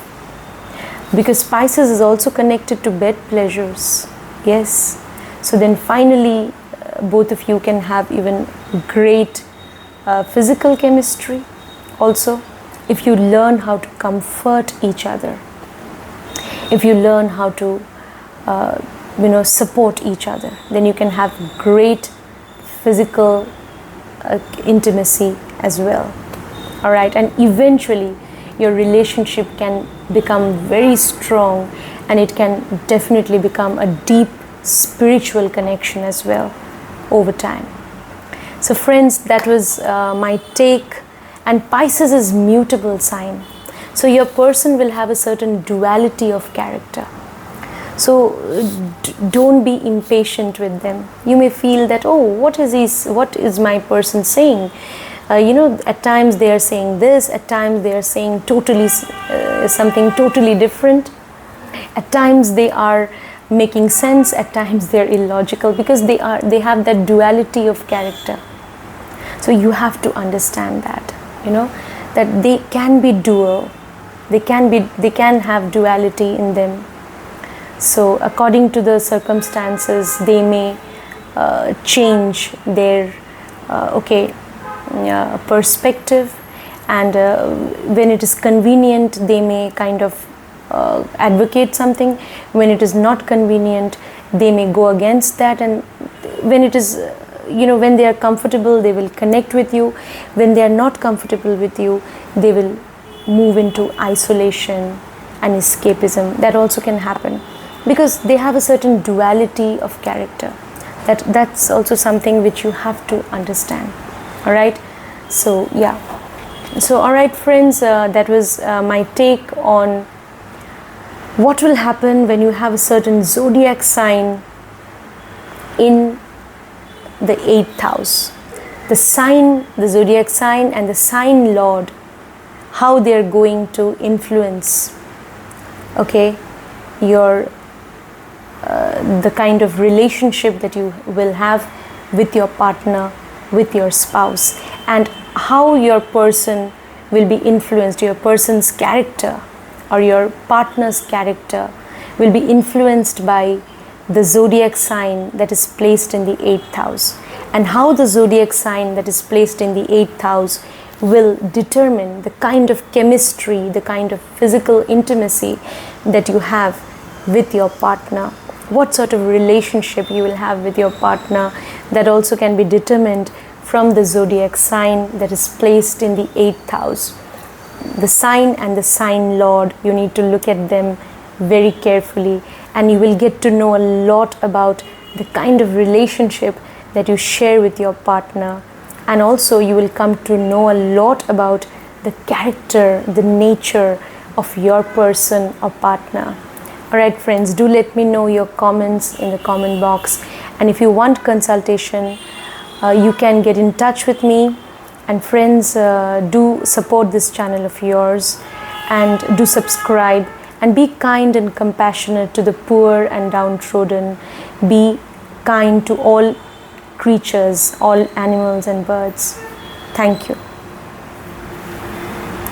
because Pisces is also connected to bed pleasures. Yes. So then finally both of you can have even great physical chemistry also, if you learn how to comfort each other, if you learn how to support each other, then you can have great physical intimacy as well. All right, and eventually your relationship can become very strong, and it can definitely become a deep spiritual connection as well over time. So friends, that was my take. And Pisces is mutable sign, so your person will have a certain duality of character. So don't be impatient with them. You may feel that, oh, what is my person saying? At times they are saying this, at times they are saying totally something totally different. At times they are making sense, at times they are illogical, because they have that duality of character. So you have to understand that, that they can be dual. They can have duality in them. So according to the circumstances, they may change their perspective, and when it is convenient, they may kind of advocate something. When it is not convenient, they may go against that, and when it is when they are comfortable, they will connect with you. When they are not comfortable with you, they will move into isolation and escapism. That also can happen because they have a certain duality of character. That's also something which you have to understand. All right, so yeah, so all right friends, that was my take on what will happen when you have a certain zodiac sign in the 8th house. The sign, the zodiac sign and the sign lord, how they are going to influence your the kind of relationship that you will have with your partner, with your spouse, and how your person will be influenced, your person's character or your partner's character will be influenced by the zodiac sign that is placed in the 8th house, and how the zodiac sign that is placed in the 8th house will determine the kind of chemistry, the kind of physical intimacy that you have with your partner, what sort of relationship you will have with your partner. That also can be determined from the zodiac sign that is placed in the 8th house. The sign and the sign lord, you need to look at them very carefully, and you will get to know a lot about the kind of relationship that you share with your partner, and also you will come to know a lot about the character, the nature of your person or partner. Alright friends, do let me know your comments in the comment box, and if you want consultation, you can get in touch with me. And friends, do support this channel of yours, and do subscribe, and be kind and compassionate to the poor and downtrodden. Be kind to all creatures, all animals and birds. Thank you.